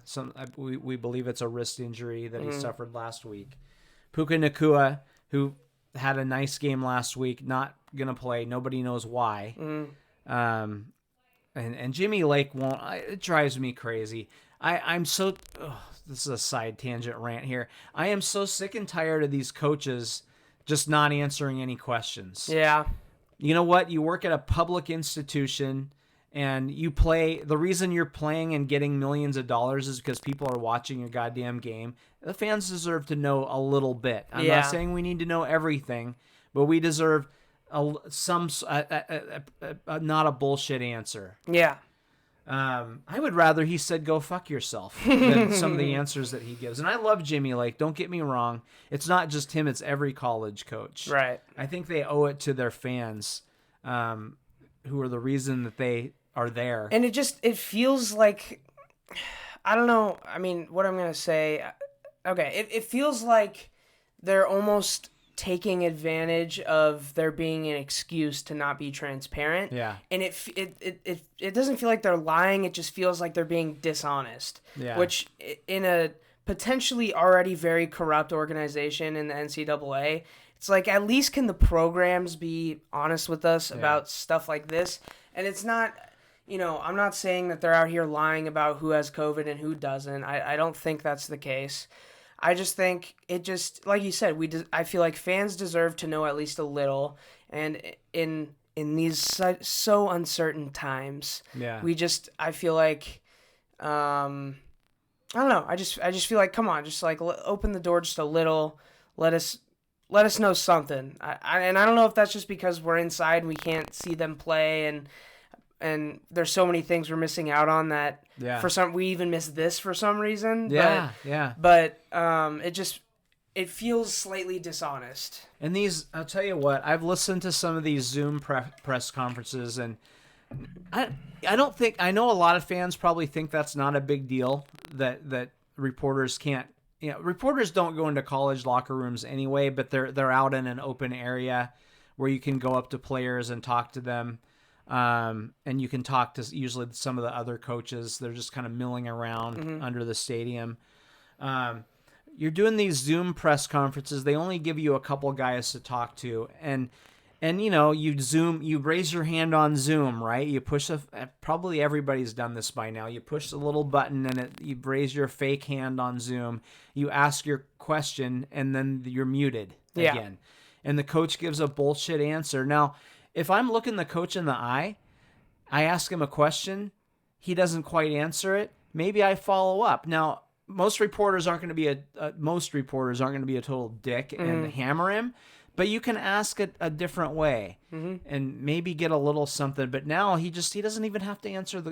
We believe it's a wrist injury that he suffered last week. Puka Nacua, who had a nice game last week, not going to play. Nobody knows why. And Jimmy Lake won't. It drives me crazy. I'm so... this is a side tangent rant here. I am so sick and tired of these coaches just not answering any questions. Yeah. You know what? You work at a public institution and you play. The reason you're playing and getting millions of dollars is because people are watching your goddamn game. The fans deserve to know a little bit. I'm not saying we need to know everything, but we deserve not a bullshit answer. Yeah. I would rather he said go fuck yourself than some of the answers that he gives. And I love Jimmy Lake. Don't get me wrong. It's not just him. It's every college coach. Right. I think they owe it to their fans, who are the reason that they are there. And it feels like, I don't know. I mean, what I'm going to say, okay, it feels like they're almost taking advantage of there being an excuse to not be transparent. Yeah. And it doesn't feel like they're lying. It just feels like they're being dishonest. Yeah. Which in a potentially already very corrupt organization in the NCAA, it's like, at least can the programs be honest with us about stuff like this? And it's not, I'm not saying that they're out here lying about who has COVID and who doesn't. I don't think that's the case. I just think like you said, I feel like fans deserve to know at least a little, and in these so uncertain times, I feel like, I don't know, I just feel like, come on, just like open the door just a little, let us know something. And I don't know if that's just because we're inside and we can't see them play, and there's so many things we're missing out on that we even miss this for some reason. But it feels slightly dishonest. And I'll tell you what, I've listened to some of these Zoom press conferences, and I know a lot of fans probably think that's not a big deal, that reporters can't, reporters don't go into college locker rooms anyway, but they're out in an open area where you can go up to players and talk to them. And you can talk to usually some of the other coaches. They're just kind of milling around under the stadium. You're doing these Zoom press conferences. They only give you a couple guys to talk to. And you raise your hand on Zoom, right? You push probably everybody's done this by now. You push the little button and you raise your fake hand on Zoom. You ask your question and then you're muted again. And the coach gives a bullshit answer. Now, if I'm looking the coach in the eye, I ask him a question, he doesn't quite answer it, maybe I follow up. Now, most reporters aren't going to be a total dick and hammer him, but you can ask it a different way and maybe get a little something. But now he doesn't even have to answer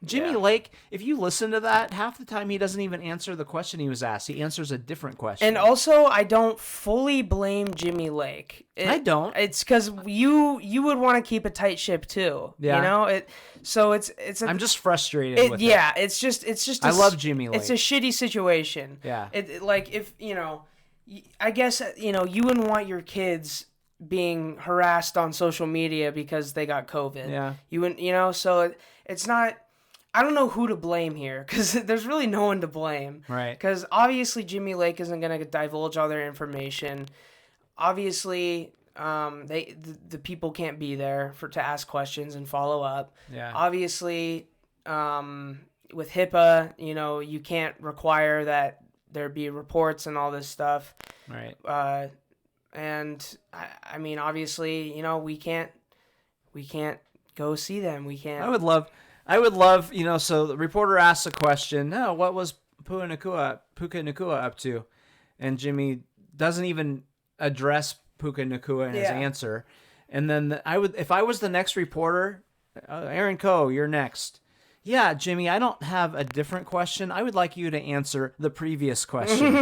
Jimmy Lake, if you listen to that, half the time he doesn't even answer the question he was asked. He answers a different question. And also, I don't fully blame Jimmy Lake. I don't. It's because you would want to keep a tight ship too. Yeah. I'm just frustrated with it. Yeah. It's just. I love Jimmy Lake. It's a shitty situation. Yeah. I guess you wouldn't want your kids being harassed on social media because they got COVID. Yeah. You wouldn't. So it's not. I don't know who to blame here because there's really no one to blame. Right. Because obviously Jimmy Lake isn't going to divulge all their information. Obviously, the people can't be there to ask questions and follow up. Yeah. Obviously, with HIPAA, you can't require that there be reports and all this stuff. Right. And I mean, obviously, we can't go see them. We can't. I would love, so the reporter asks a question, what was Puka Nacua up to? And Jimmy doesn't even address Puka Nacua in his answer. And then if I was the next reporter, Aaron Coe, you're next. Yeah, Jimmy, I don't have a different question. I would like you to answer the previous question.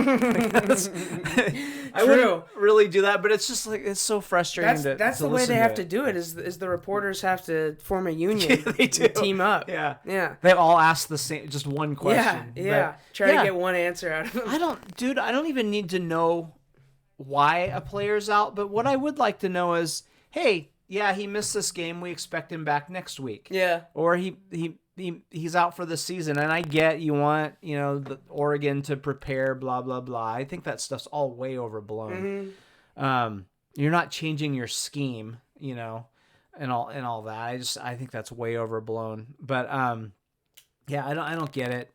I wouldn't really do that, but it's just like it's so frustrating. That's the way they have to do it. Is the reporters have to form a union, they do. Team up. Yeah. They all ask the same, just one question. Yeah. Try to get one answer out of them. I don't even need to know why a player's out, but what I would like to know is, hey, he missed this game. We expect him back next week. Yeah. Or he's out for the season, and I get you want the Oregon to prepare, blah blah blah. I think that stuff's all way overblown. You're not changing your scheme, and all that. I think that's way overblown. But I don't get it.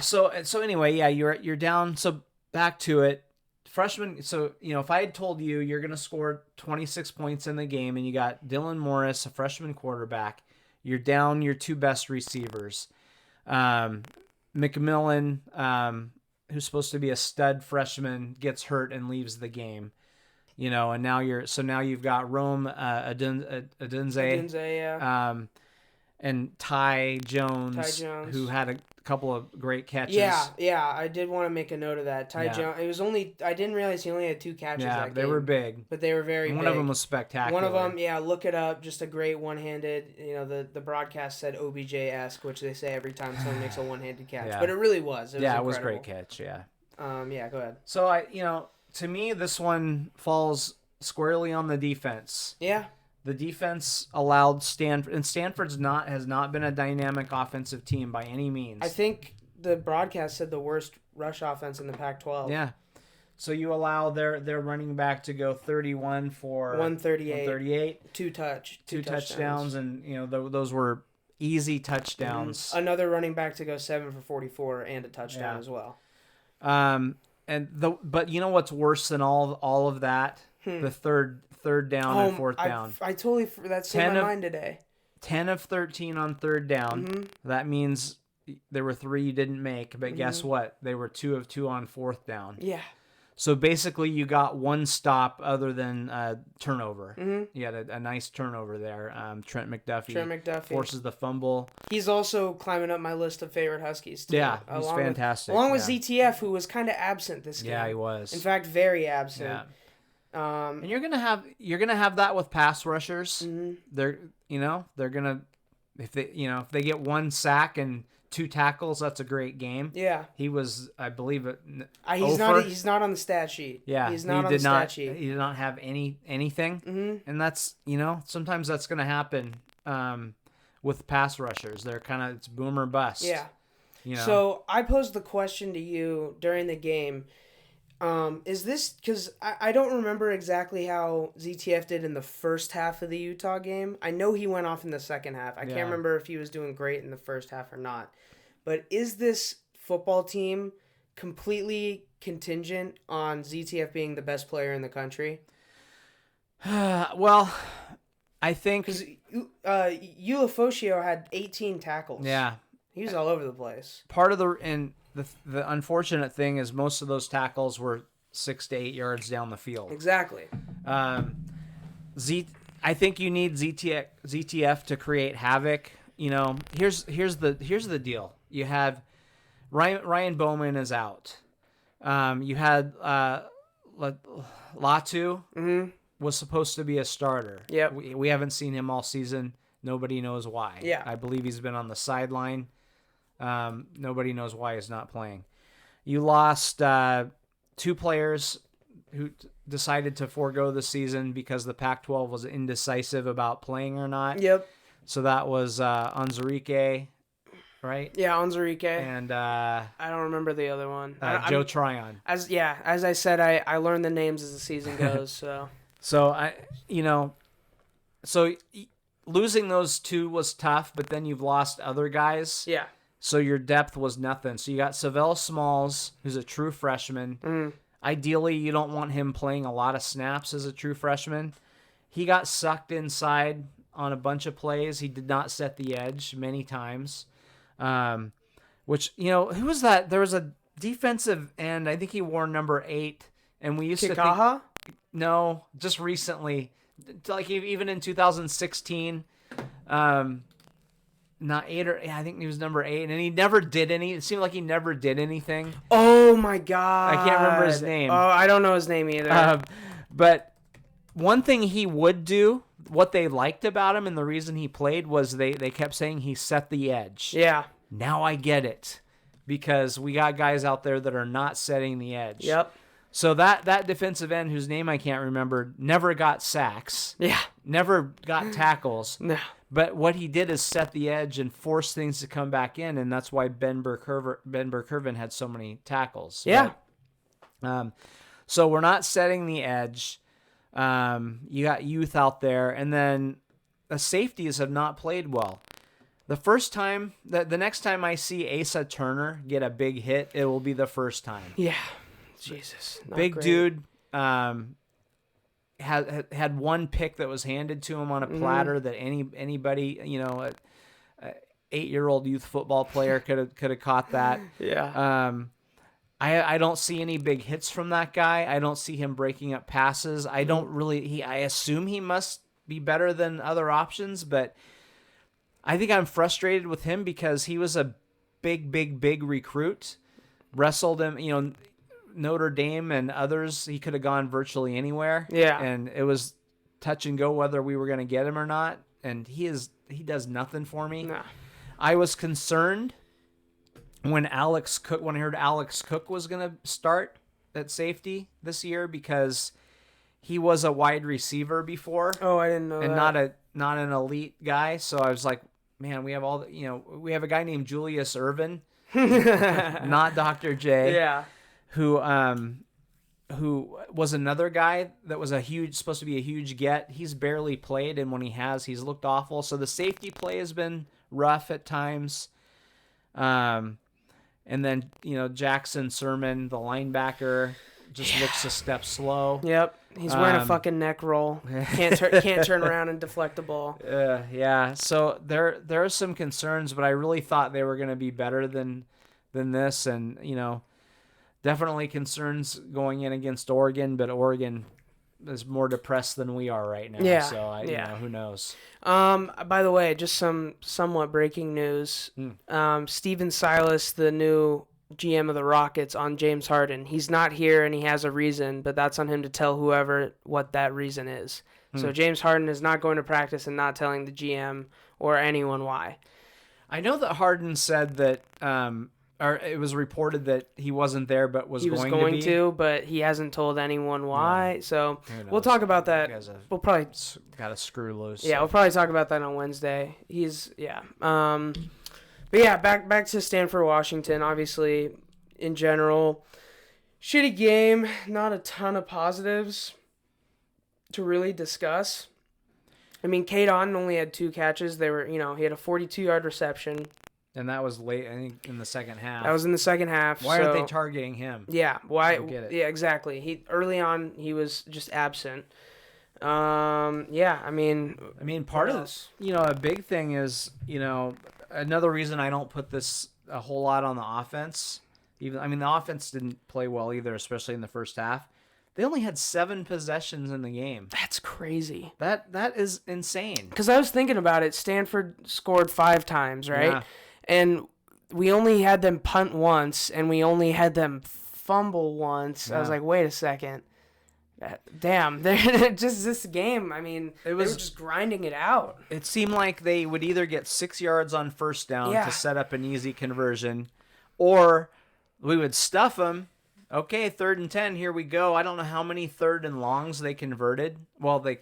So anyway, you're down. So back to it. Freshman, so, if I had told you you're going to score 26 points in the game and you got Dylan Morris, a freshman quarterback, you're down your two best receivers. McMillan, who's supposed to be a stud freshman, gets hurt and leaves the game. And now you've got Rome Adunze, and Ty Jones, who had a couple of great catches. Yeah, I did want to make a note of that. Ty Jones, I didn't realize he only had 2 catches that game. They were big. But they were very big. One of them was spectacular. One of them, look it up, just a great one-handed, the broadcast said OBJ-esque, which they say every time someone makes a one-handed catch. Yeah. But it really was. It was a great catch, yeah. Go ahead. So, to me, this one falls squarely on the defense. Yeah. The defense allowed Stanford, and Stanford's has not been a dynamic offensive team by any means. I think the broadcast said the worst rush offense in the Pac-12. Yeah. So you allow their running back to go 31 for 138. Two touchdowns, and those were easy touchdowns. Another running back to go 7 for 44 and a touchdown as well. But you know what's worse than all of that? The third down and fourth down. I totally that slipped my mind today. 10 of 13 on third down. Mm-hmm. That means there were 3 you didn't make, but guess what? They were 2 of 2 on fourth down. Yeah. So basically, you got one stop other than turnover. Mm-hmm. You had a nice turnover there. Trent McDuffie forces the fumble. He's also climbing up my list of favorite Huskies, too. Yeah, he's fantastic. Along with ZTF, who was kind of absent this game. Yeah, he was. In fact, very absent. Yeah. And you're gonna have that with pass rushers. Mm-hmm. They're gonna if they get 1 sack and 2 tackles, that's a great game. Yeah, he was, I believe, he's not on the stat sheet. Yeah, he's not on the stat sheet. He did not have anything, and that's sometimes that's gonna happen with pass rushers. They're it's boom or bust. Yeah, So I posed the question to you during the game. Is this because I don't remember exactly how ZTF did in the first half of the Utah game. I know he went off in the second half. I can't remember if he was doing great in the first half or not. But is this football team completely contingent on ZTF being the best player in the country? Well, I think because Ulofoshio had 18 tackles. Yeah, he was all over the place. Part of the unfortunate thing is most of those tackles were 6 to 8 yards down the field. Exactly. I think you need ZTF to create havoc. Here's the deal. You have Ryan Bowman is out. You had Latu was supposed to be a starter. Yep. We haven't seen him all season. Nobody knows why. Yeah. I believe he's been on the sideline. Nobody knows why he's not playing. You lost 2 players who decided to forego the season because the Pac-12 was indecisive about playing or not. Yep. So that was Onzarike, right? Yeah, Onzarike. And I don't remember the other one. Joe Tryon. As I said, I learned the names as the season goes. So. So losing those 2 was tough, but then you've lost other guys. Yeah. So your depth was nothing. So you got Savell Smalls, who's a true freshman. Mm. Ideally, you don't want him playing a lot of snaps as a true freshman. He got sucked inside on a bunch of plays. He did not set the edge many times. Which, who was that? There was a defensive end. I think he wore number 8, and we used to think, no, just recently, like even in 2016, not 8 or I think he was number 8, and he never did any. It seemed like he never did anything. Oh my God! I can't remember his name. Oh, I don't know his name either. But one thing he would do, what they liked about him, and the reason he played was they kept saying he set the edge. Yeah. Now I get it, because we got guys out there that are not setting the edge. Yep. So that defensive end, whose name I can't remember, never got sacks. Yeah. Never got tackles. No. But what he did is set the edge and force things to come back in, and that's why Ben Burkervin had so many tackles. Yeah. But, so we're not setting the edge. You got youth out there, and then the safeties have not played well. The next time I see Asa Turner get a big hit, it will be the first time. Yeah. Jesus. Big great. Dude. Had one pick that was handed to him on a platter that anybody, a 8-year-old youth football player could have caught that. Yeah. I don't see any big hits from that guy. I don't see him breaking up passes. I assume he must be better than other options, but I think I'm frustrated with him because he was a big recruit. Wrestled him, Notre Dame and others, he could have gone virtually anywhere. Yeah. And it was touch and go whether we were going to get him or not. And he does nothing for me. Nah. I was concerned when I heard Alex Cook was going to start at safety this year, because he was a wide receiver before. Oh, I didn't know and that. not an elite guy. So I was like, man, we have we have a guy named Julius Irvin, not Dr. J. Yeah. Who was another guy that was supposed to be a huge get. He's barely played, and when he has, he's looked awful. So the safety play has been rough at times. And then, Jackson Sermon, the linebacker, just looks a step slow. Yep. He's wearing a fucking neck roll. Can't turn around and deflect the ball. Yeah. So there are some concerns, but I really thought they were going to be better than this, and definitely concerns going in against Oregon, but Oregon is more depressed than we are right now. Yeah. So who knows? By the way, just some somewhat breaking news. Steven Silas, the new GM of the Rockets, on James Harden. He's not here, and he has a reason, but that's on him to tell whoever what that reason is. So James Harden is not going to practice and not telling the GM or anyone why. I know that Harden said that, or it was reported that he wasn't there, but he was going to, but he hasn't told anyone why. So we'll talk about that. We'll probably got to screw loose. Yeah, we'll probably talk about that on Wednesday. But yeah, back to Stanford, Washington. Obviously, in general, shitty game. Not a ton of positives to really discuss. I mean, Cade Otton only had 2 catches. He had a 42-yard reception. And that was late, I think, in the second half. That was in the second half. Why aren't they targeting him? Yeah, why? I don't get it. Yeah, exactly. Early on, he was just absent. Part of this, a big thing is, another reason I don't put this a whole lot on the offense. The offense didn't play well either, especially in the first half. They only had 7 possessions in the game. That's crazy. That is insane. Because I was thinking about it. Stanford scored 5 times, right? Yeah. And we only had them punt once, and we only had them fumble once. Yeah. I was like, wait a second. Damn, just this game, they were just grinding it out. It seemed like they would either get 6 yards on first down to set up an easy conversion, or we would stuff them. Okay, 3rd and 10, here we go. I don't know how many 3rd and longs they converted. Well, we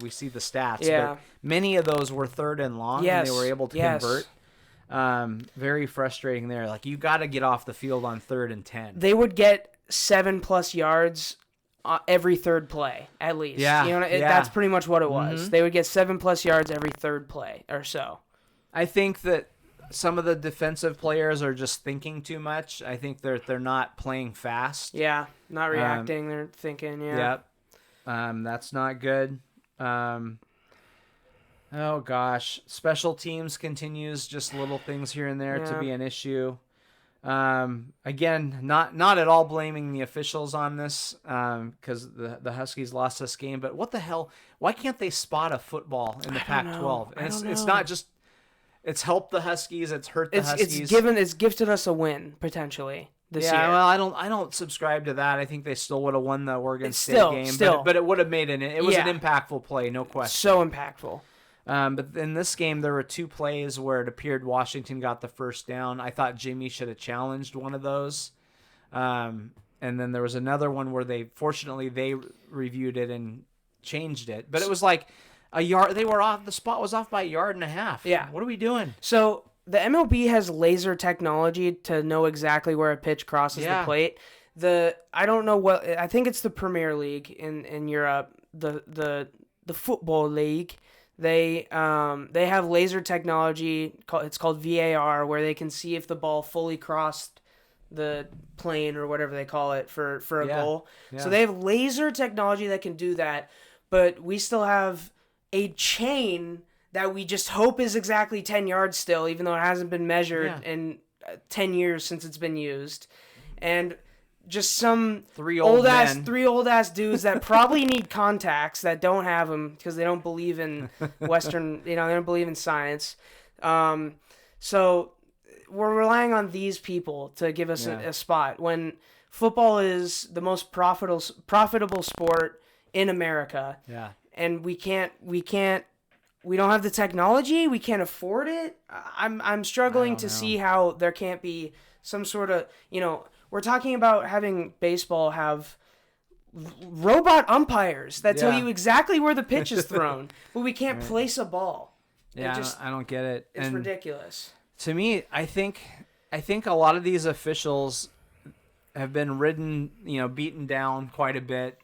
see the stats, but many of those were 3rd and long, and they were able to convert. Very frustrating there. Like, you got to get off the field on 3rd and 10. They would get 7+ yards every 3rd play, at least. Yeah, that's pretty much what it was. Mm-hmm. They would get 7+ yards every 3rd play or so. I think that some of the defensive players are just thinking too much. I think they're not playing fast. Yeah, not reacting. They're thinking. Yeah. Yep. That's not good. Oh, gosh. Special teams continues, just little things here and there to be an issue. Again, not at all blaming the officials on this because the Huskies lost this game. But what the hell? Why can't they spot a football in the Pac-12? And it's not just it's helped the Huskies. It's hurt the Huskies. It's gifted us a win potentially this year. Well, I don't subscribe to that. I think they still would have won the Oregon State game. But it would have made it was an impactful play, no question. So impactful. But in this game, there were 2 plays where it appeared Washington got the first down. I thought Jimmy should have challenged one of those. And then there was another one where they reviewed it and changed it. But it was like a yard. They were off. The spot was off by 1.5 yards. Yeah. What are we doing? So the MLB has laser technology to know exactly where a pitch crosses the plate. I don't know I think it's the Premier League in Europe, the football league. They have laser technology. It's called VAR, where they can see if the ball fully crossed the plane or whatever they call it for a goal. Yeah. So they have laser technology that can do that, but we still have a chain that we just hope is exactly 10 yards still, even though it hasn't been measured in 10 years since it's been used. And just some three old ass dudes that probably need contacts that don't have them because they don't believe in Western, they don't believe in science. So we're relying on these people to give us a spot when football is the most profitable sport in America. Yeah. And we don't have the technology. We can't afford it. I'm struggling to see how there can't be some sort of, we're talking about having baseball have robot umpires that tell you exactly where the pitch is thrown, but we can't place a ball. Yeah, I don't get it. It's ridiculous. To me, I think a lot of these officials have been beaten down quite a bit,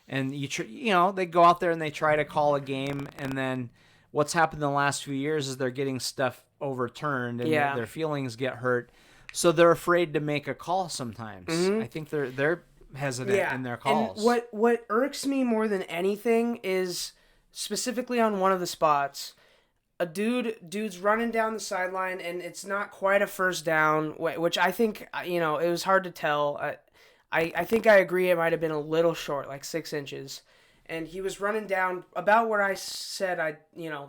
and they go out there and they try to call a game, and then what's happened in the last few years is they're getting stuff overturned and their feelings get hurt. So they're afraid to make a call sometimes. Mm-hmm. I think they're hesitant in their calls. And what irks me more than anything is specifically on one of the spots, a dude's running down the sideline and it's not quite a first down, which I think it was hard to tell. I think I agree it might have been a little short, like 6 inches, and he was running down about where I said I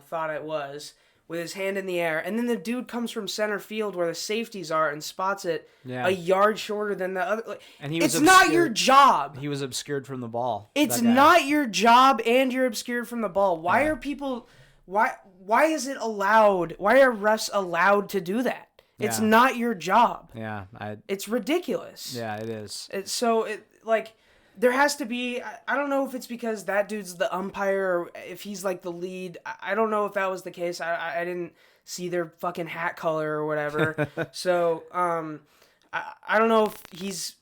thought it was, with his hand in the air, and then the dude comes from center field where the safeties are and spots it a yard shorter than the other. And it's not your job. He was obscured from the ball. It's not your job, and you're obscured from the ball. Why are people? Why is it allowed? Why are refs allowed to do that? It's not your job. Yeah, it's ridiculous. Yeah, it is. There has to be, I don't know if it's because that dude's the umpire or if he's like the lead. I don't know if that was the case. I didn't see their fucking hat color or whatever. So, I don't know if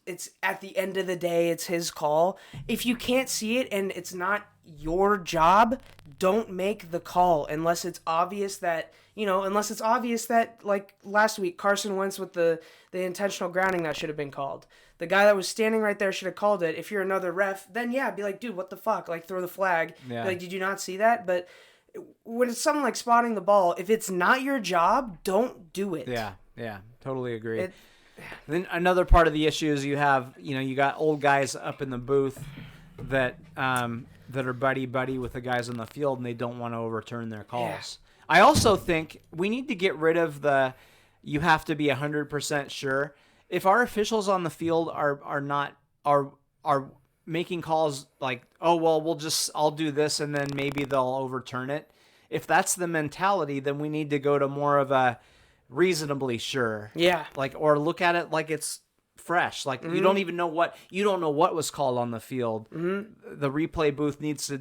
it's at the end of the day, it's his call. If you can't see it and it's not your job, don't make the call unless it's obvious that, like last week, Carson Wentz with the intentional grounding that should have been called. The guy that was standing right there should have called it. If you're another ref, then be like, dude, what the fuck? Like, throw the flag. Yeah. Like, did you not see that? But when it's something like spotting the ball, if it's not your job, don't do it. Yeah, totally agree. Then another part of the issue is you got old guys up in the booth that are buddy with the guys on the field, and they don't want to overturn their calls. Yeah. I also think we need to get rid of you have to be 100% sure. If our officials on the field are making calls like, oh well, I'll do this and then maybe they'll overturn it. If that's the mentality, then we need to go to more of a reasonably sure. Yeah. Or look at it like it's fresh. Like you don't even know what was called on the field. Mm-hmm. The replay booth needs to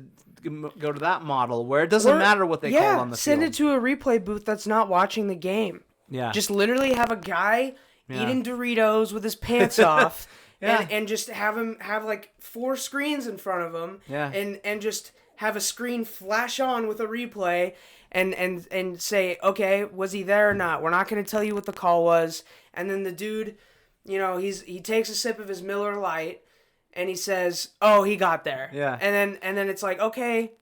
go to that model where it doesn't matter what they call on the field. Send it to a replay booth that's not watching the game. Yeah. Just literally have a guy eating Doritos with his pants off and just have him have like 4 screens in front of him and just have a screen flash on with a replay and say, okay, was he there or not? We're not going to tell you what the call was. And then the dude, he takes a sip of his Miller Lite and he says, oh, he got there. Yeah. And then it's like, okay,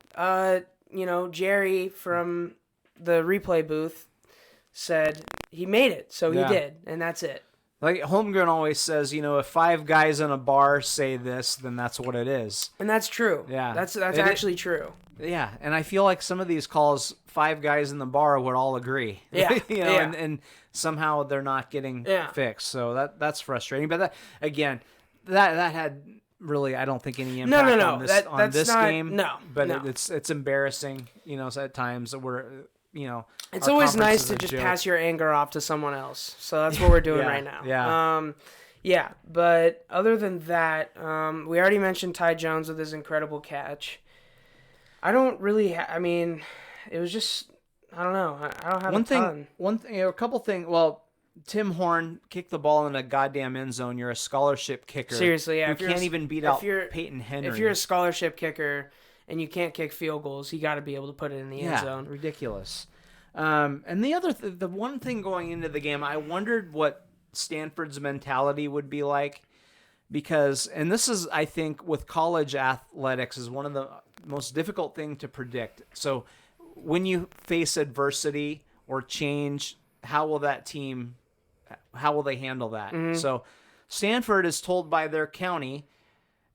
Jerry from the replay booth said he made it, so he did, and that's it. Like Holmgren always says, if 5 guys in a bar say this, then that's what it is. And that's true. Yeah. That's actually true. Yeah, and I feel like some of these calls, 5 guys in the bar would all agree. Yeah. And somehow they're not getting fixed. So that's frustrating. But that had really, I don't think, any impact on this game. No. But it's embarrassing, at times that we're it's always nice to just pass your anger off to someone else. So that's what we're doing right now. Yeah. But other than that, we already mentioned Ty Jones with his incredible catch. I don't really it was just, I don't know. I don't have a couple things. Well, Tim Horn kicked the ball in a goddamn end zone. You're a scholarship kicker. Seriously, yeah. You can't even beat out Peyton Henry. If you're a scholarship kicker and you can't kick field goals, you got to be able to put it in the end zone. Ridiculous. And the one thing going into the game, I wondered what Stanford's mentality would be like, because, and this is, I think, with college athletics, is one of the most difficult thing to predict. So when you face adversity or change, how will they handle that? Mm-hmm. So Stanford is told by their county,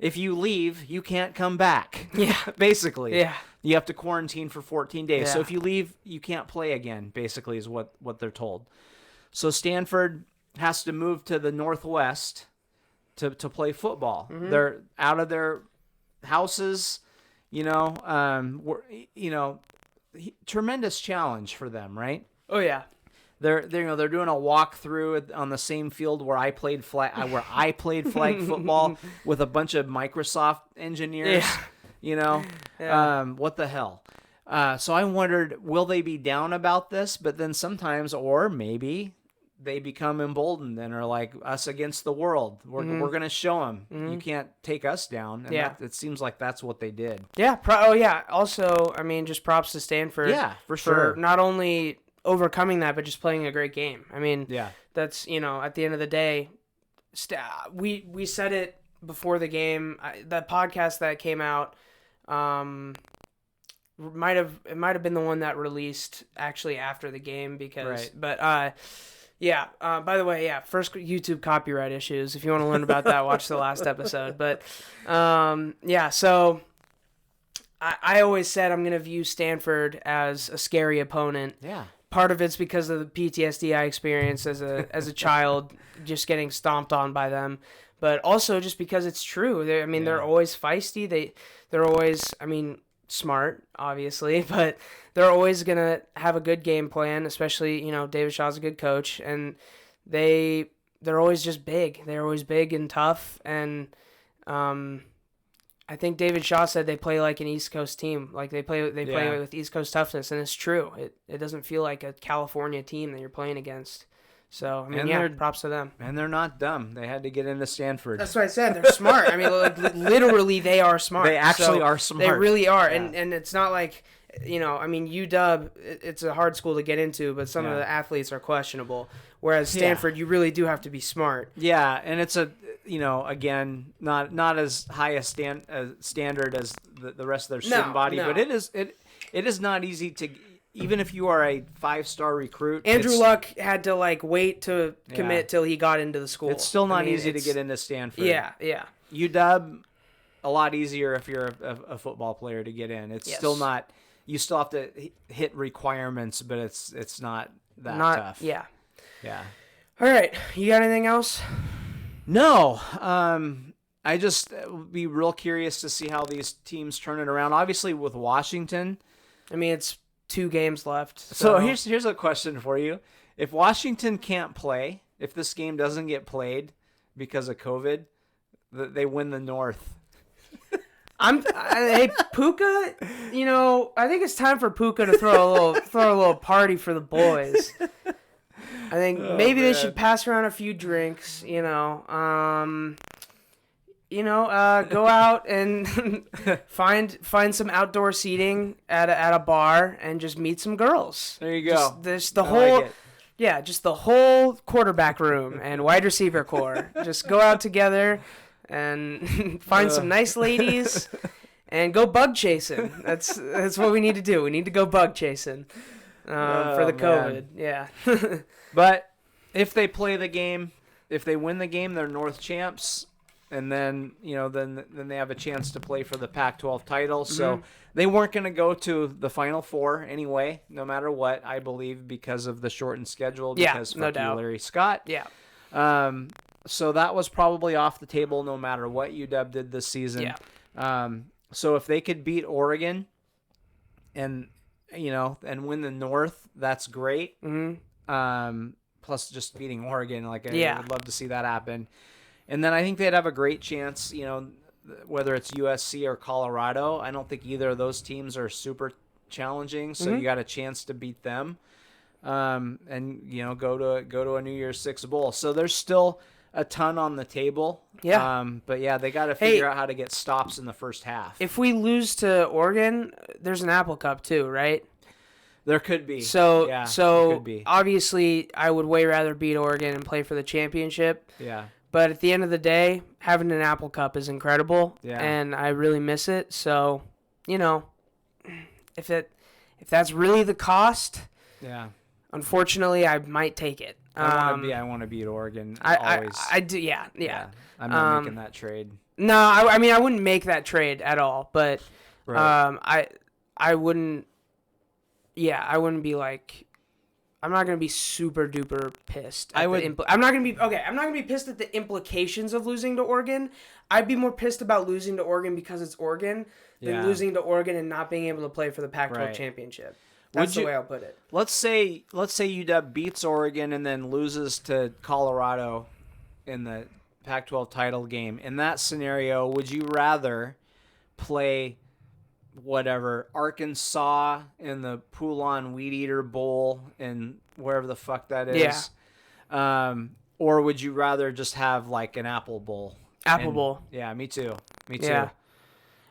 if you leave, you can't come back. Yeah. Basically. Yeah. You have to quarantine for 14 days. Yeah. So if you leave, you can't play again, basically, is what they're told. So Stanford has to move to the Northwest to play football. Mm-hmm. They're out of their houses, tremendous challenge for them, right? Oh, yeah. They're doing a walkthrough on the same field where I played flag football with a bunch of Microsoft engineers. Yeah. What the hell? So I wondered, will they be down about this? But then sometimes, or maybe they become emboldened and are like, us against the world. We're going to show them. You can't take us down. And it seems like that's what they did. Yeah. Also, just props to Stanford. Yeah, for sure. For not only overcoming that, but just playing a great game. That's, at the end of the day, we said it before the game. The podcast that came out, it might have been the one that released actually after the game, because, but by the way, first YouTube copyright issues. If you want to learn about that, watch the last episode. But so I always said I'm going to view Stanford as a scary opponent. Yeah. Part of it's because of the PTSD I experienced as a child, just getting stomped on by them, but also just because it's true. They're always feisty. They're always, smart, obviously, but they're always gonna have a good game plan. Especially, David Shaw's a good coach, and they're always just big. They're always big and tough, and I think David Shaw said they play like an East Coast team. Like they play with East Coast toughness, and it's true. It doesn't feel like a California team that you're playing against. So, props to them. And they're not dumb. They had to get into Stanford. That's what I said. They're smart. Literally, they are smart. They actually are smart. They really are. Yeah. And it's not like, UW, it's a hard school to get into, but some of the athletes are questionable. Whereas Stanford, you really do have to be smart. Yeah, and it's again, not as high a standard as the rest of their student body, but it is not easy to, even if you are a 5-star recruit. Andrew Luck had to wait to commit till he got into the school. It's still not easy to get into Stanford. Yeah. UW, a lot easier if you're a football player to get in. It's still not. You still have to hit requirements, but it's not that tough. Yeah. Yeah. All right. You got anything else? No. I just would be real curious to see how these teams turn it around. Obviously, with Washington, it's 2 games left. So here's a question for you: if Washington can't play, if this game doesn't get played because of COVID, they win the North. Hey, Puka, I think it's time for Puka to throw a little party for the boys. I think maybe they should pass around a few drinks, go out and find some outdoor seating at a bar and just meet some girls. There you go. Just the whole quarterback room and wide receiver core. Just go out together and find some nice ladies and go bug chasing. That's what we need to do. We need to go bug chasing. for the COVID. Yeah. But if they play the game, if they win the game, they're North champs. And then, then they have a chance to play for the Pac-12 title. So they weren't going to go to the Final Four anyway, no matter what, I believe, because of the shortened schedule. Because no doubt. Larry Scott. Yeah. So that was probably off the table no matter what UW did this season. Yeah. So if they could beat Oregon and win the North, that's great. Plus just beating Oregon, I would love to see that happen. And then I think they'd have a great chance, whether it's USC or Colorado. I don't think either of those teams are super challenging, so you got a chance to beat them, and go to a New Year's Six bowl. So there's still a ton on the table. Yeah. But yeah, they got to figure out how to get stops in the first half. If we lose to Oregon, there's an Apple Cup too, right? There could be. So could be. Obviously, I would way rather beat Oregon and play for the championship. Yeah. But at the end of the day, having an Apple Cup is incredible, and I really miss it. So, if that's really the cost, unfortunately, I might take it. I want to beat Oregon. Always. I do. Yeah. I'm not making that trade. No, I mean I wouldn't make that trade at all. But right. I wouldn't. Yeah, I wouldn't be like. I'm not gonna be super duper pissed. I'm not gonna be pissed at the implications of losing to Oregon. I'd be more pissed about losing to Oregon because it's Oregon than losing to Oregon and not being able to play for the Pac-12 championship. That's the way I'll put it. Let's say UW beats Oregon and then loses to Colorado in the Pac-12 title game. In that scenario, would you rather play Arkansas in the Poulon Weed Eater Bowl and wherever the fuck that is? Yeah. Or would you rather just have an Apple Bowl? Bowl. Yeah, me too. Yeah.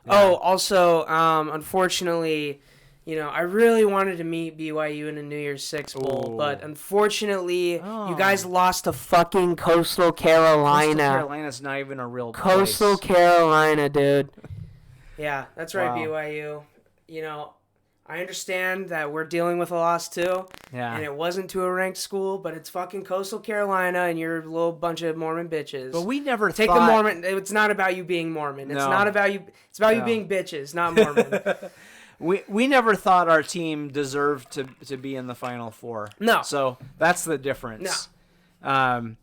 Oh, also, unfortunately, I really wanted to meet BYU in a New Year's Six Bowl, but unfortunately, you guys lost to fucking Coastal Carolina. Coastal Carolina's not even a real place. Coastal Carolina, dude. Yeah, that's right, BYU. I understand that we're dealing with a loss too, and it wasn't to a ranked school, but it's fucking Coastal Carolina, and you're a little bunch of Mormon bitches. But we never take the Mormon. It's not about you being Mormon. It's not about you. It's about you being bitches, not Mormon. We never thought our team deserved to be in the Final Four. No. So that's the difference. No.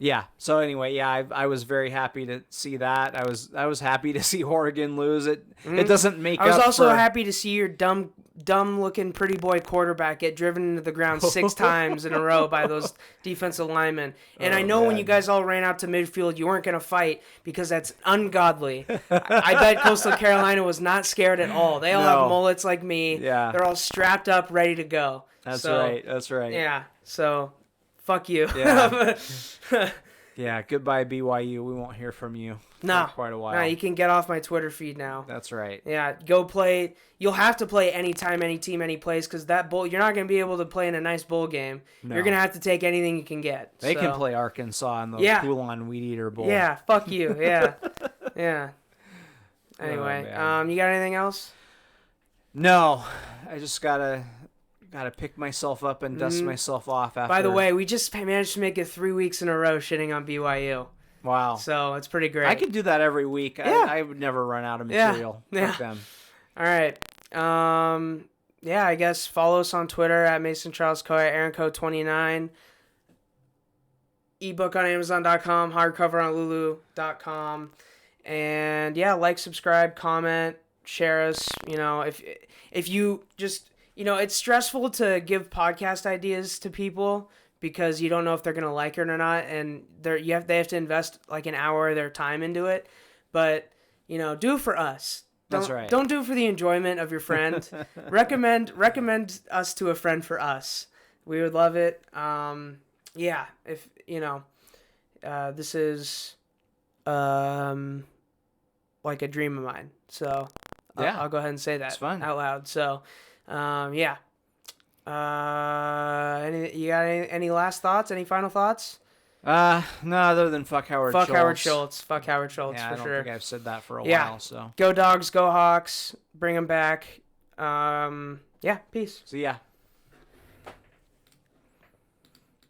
Yeah. So anyway, I was very happy to see that. I was happy to see Oregon lose. It doesn't make. I was also happy to see your dumb looking pretty boy quarterback get driven into the ground 6 times in a row by those defensive linemen. And I know when you guys all ran out to midfield, you weren't going to fight because that's ungodly. I bet Coastal Carolina was not scared at all. They all have mullets like me. Yeah. They're all strapped up, ready to go. That's right. That's right. Yeah. So. Fuck you. Yeah. Yeah. Goodbye, BYU. We won't hear from you for quite a while. No, you can get off my Twitter feed now. That's right. Yeah. Go play. You'll have to play anytime, any team, any place, because that bowl, you're not going to be able to play in a nice bowl game. No. You're going to have to take anything you can get. They can play Arkansas in the Poulon Weed Eater Bowl. Yeah. Fuck you. Yeah. Yeah. Anyway, you got anything else? No. I just gotta pick myself up and dust myself off after. By the way, we just managed to make it 3 weeks in a row shitting on BYU. Wow. So it's pretty great. I could do that every week. Yeah. I would never run out of material. Yeah. Fuck them. All right. I guess follow us on Twitter at Mason Charles Coe, AaronCo29. Ebook on Amazon.com, hardcover on Lulu.com. And like, subscribe, comment, share us. If you just... it's stressful to give podcast ideas to people because you don't know if they're going to like it or not, and they have to invest an hour of their time into it. But, do it for us. That's right. Don't do it for the enjoyment of your friend. recommend us to a friend for us. We would love it. If, this is like a dream of mine. So I'll go ahead and say that out loud. So, you got any last thoughts? Any final thoughts? No, other than fuck Howard Schultz. Fuck Howard Schultz, yeah, for sure. I don't think I've said that for a while, so. Go Dogs, go Hawks, bring them back. Peace. See ya.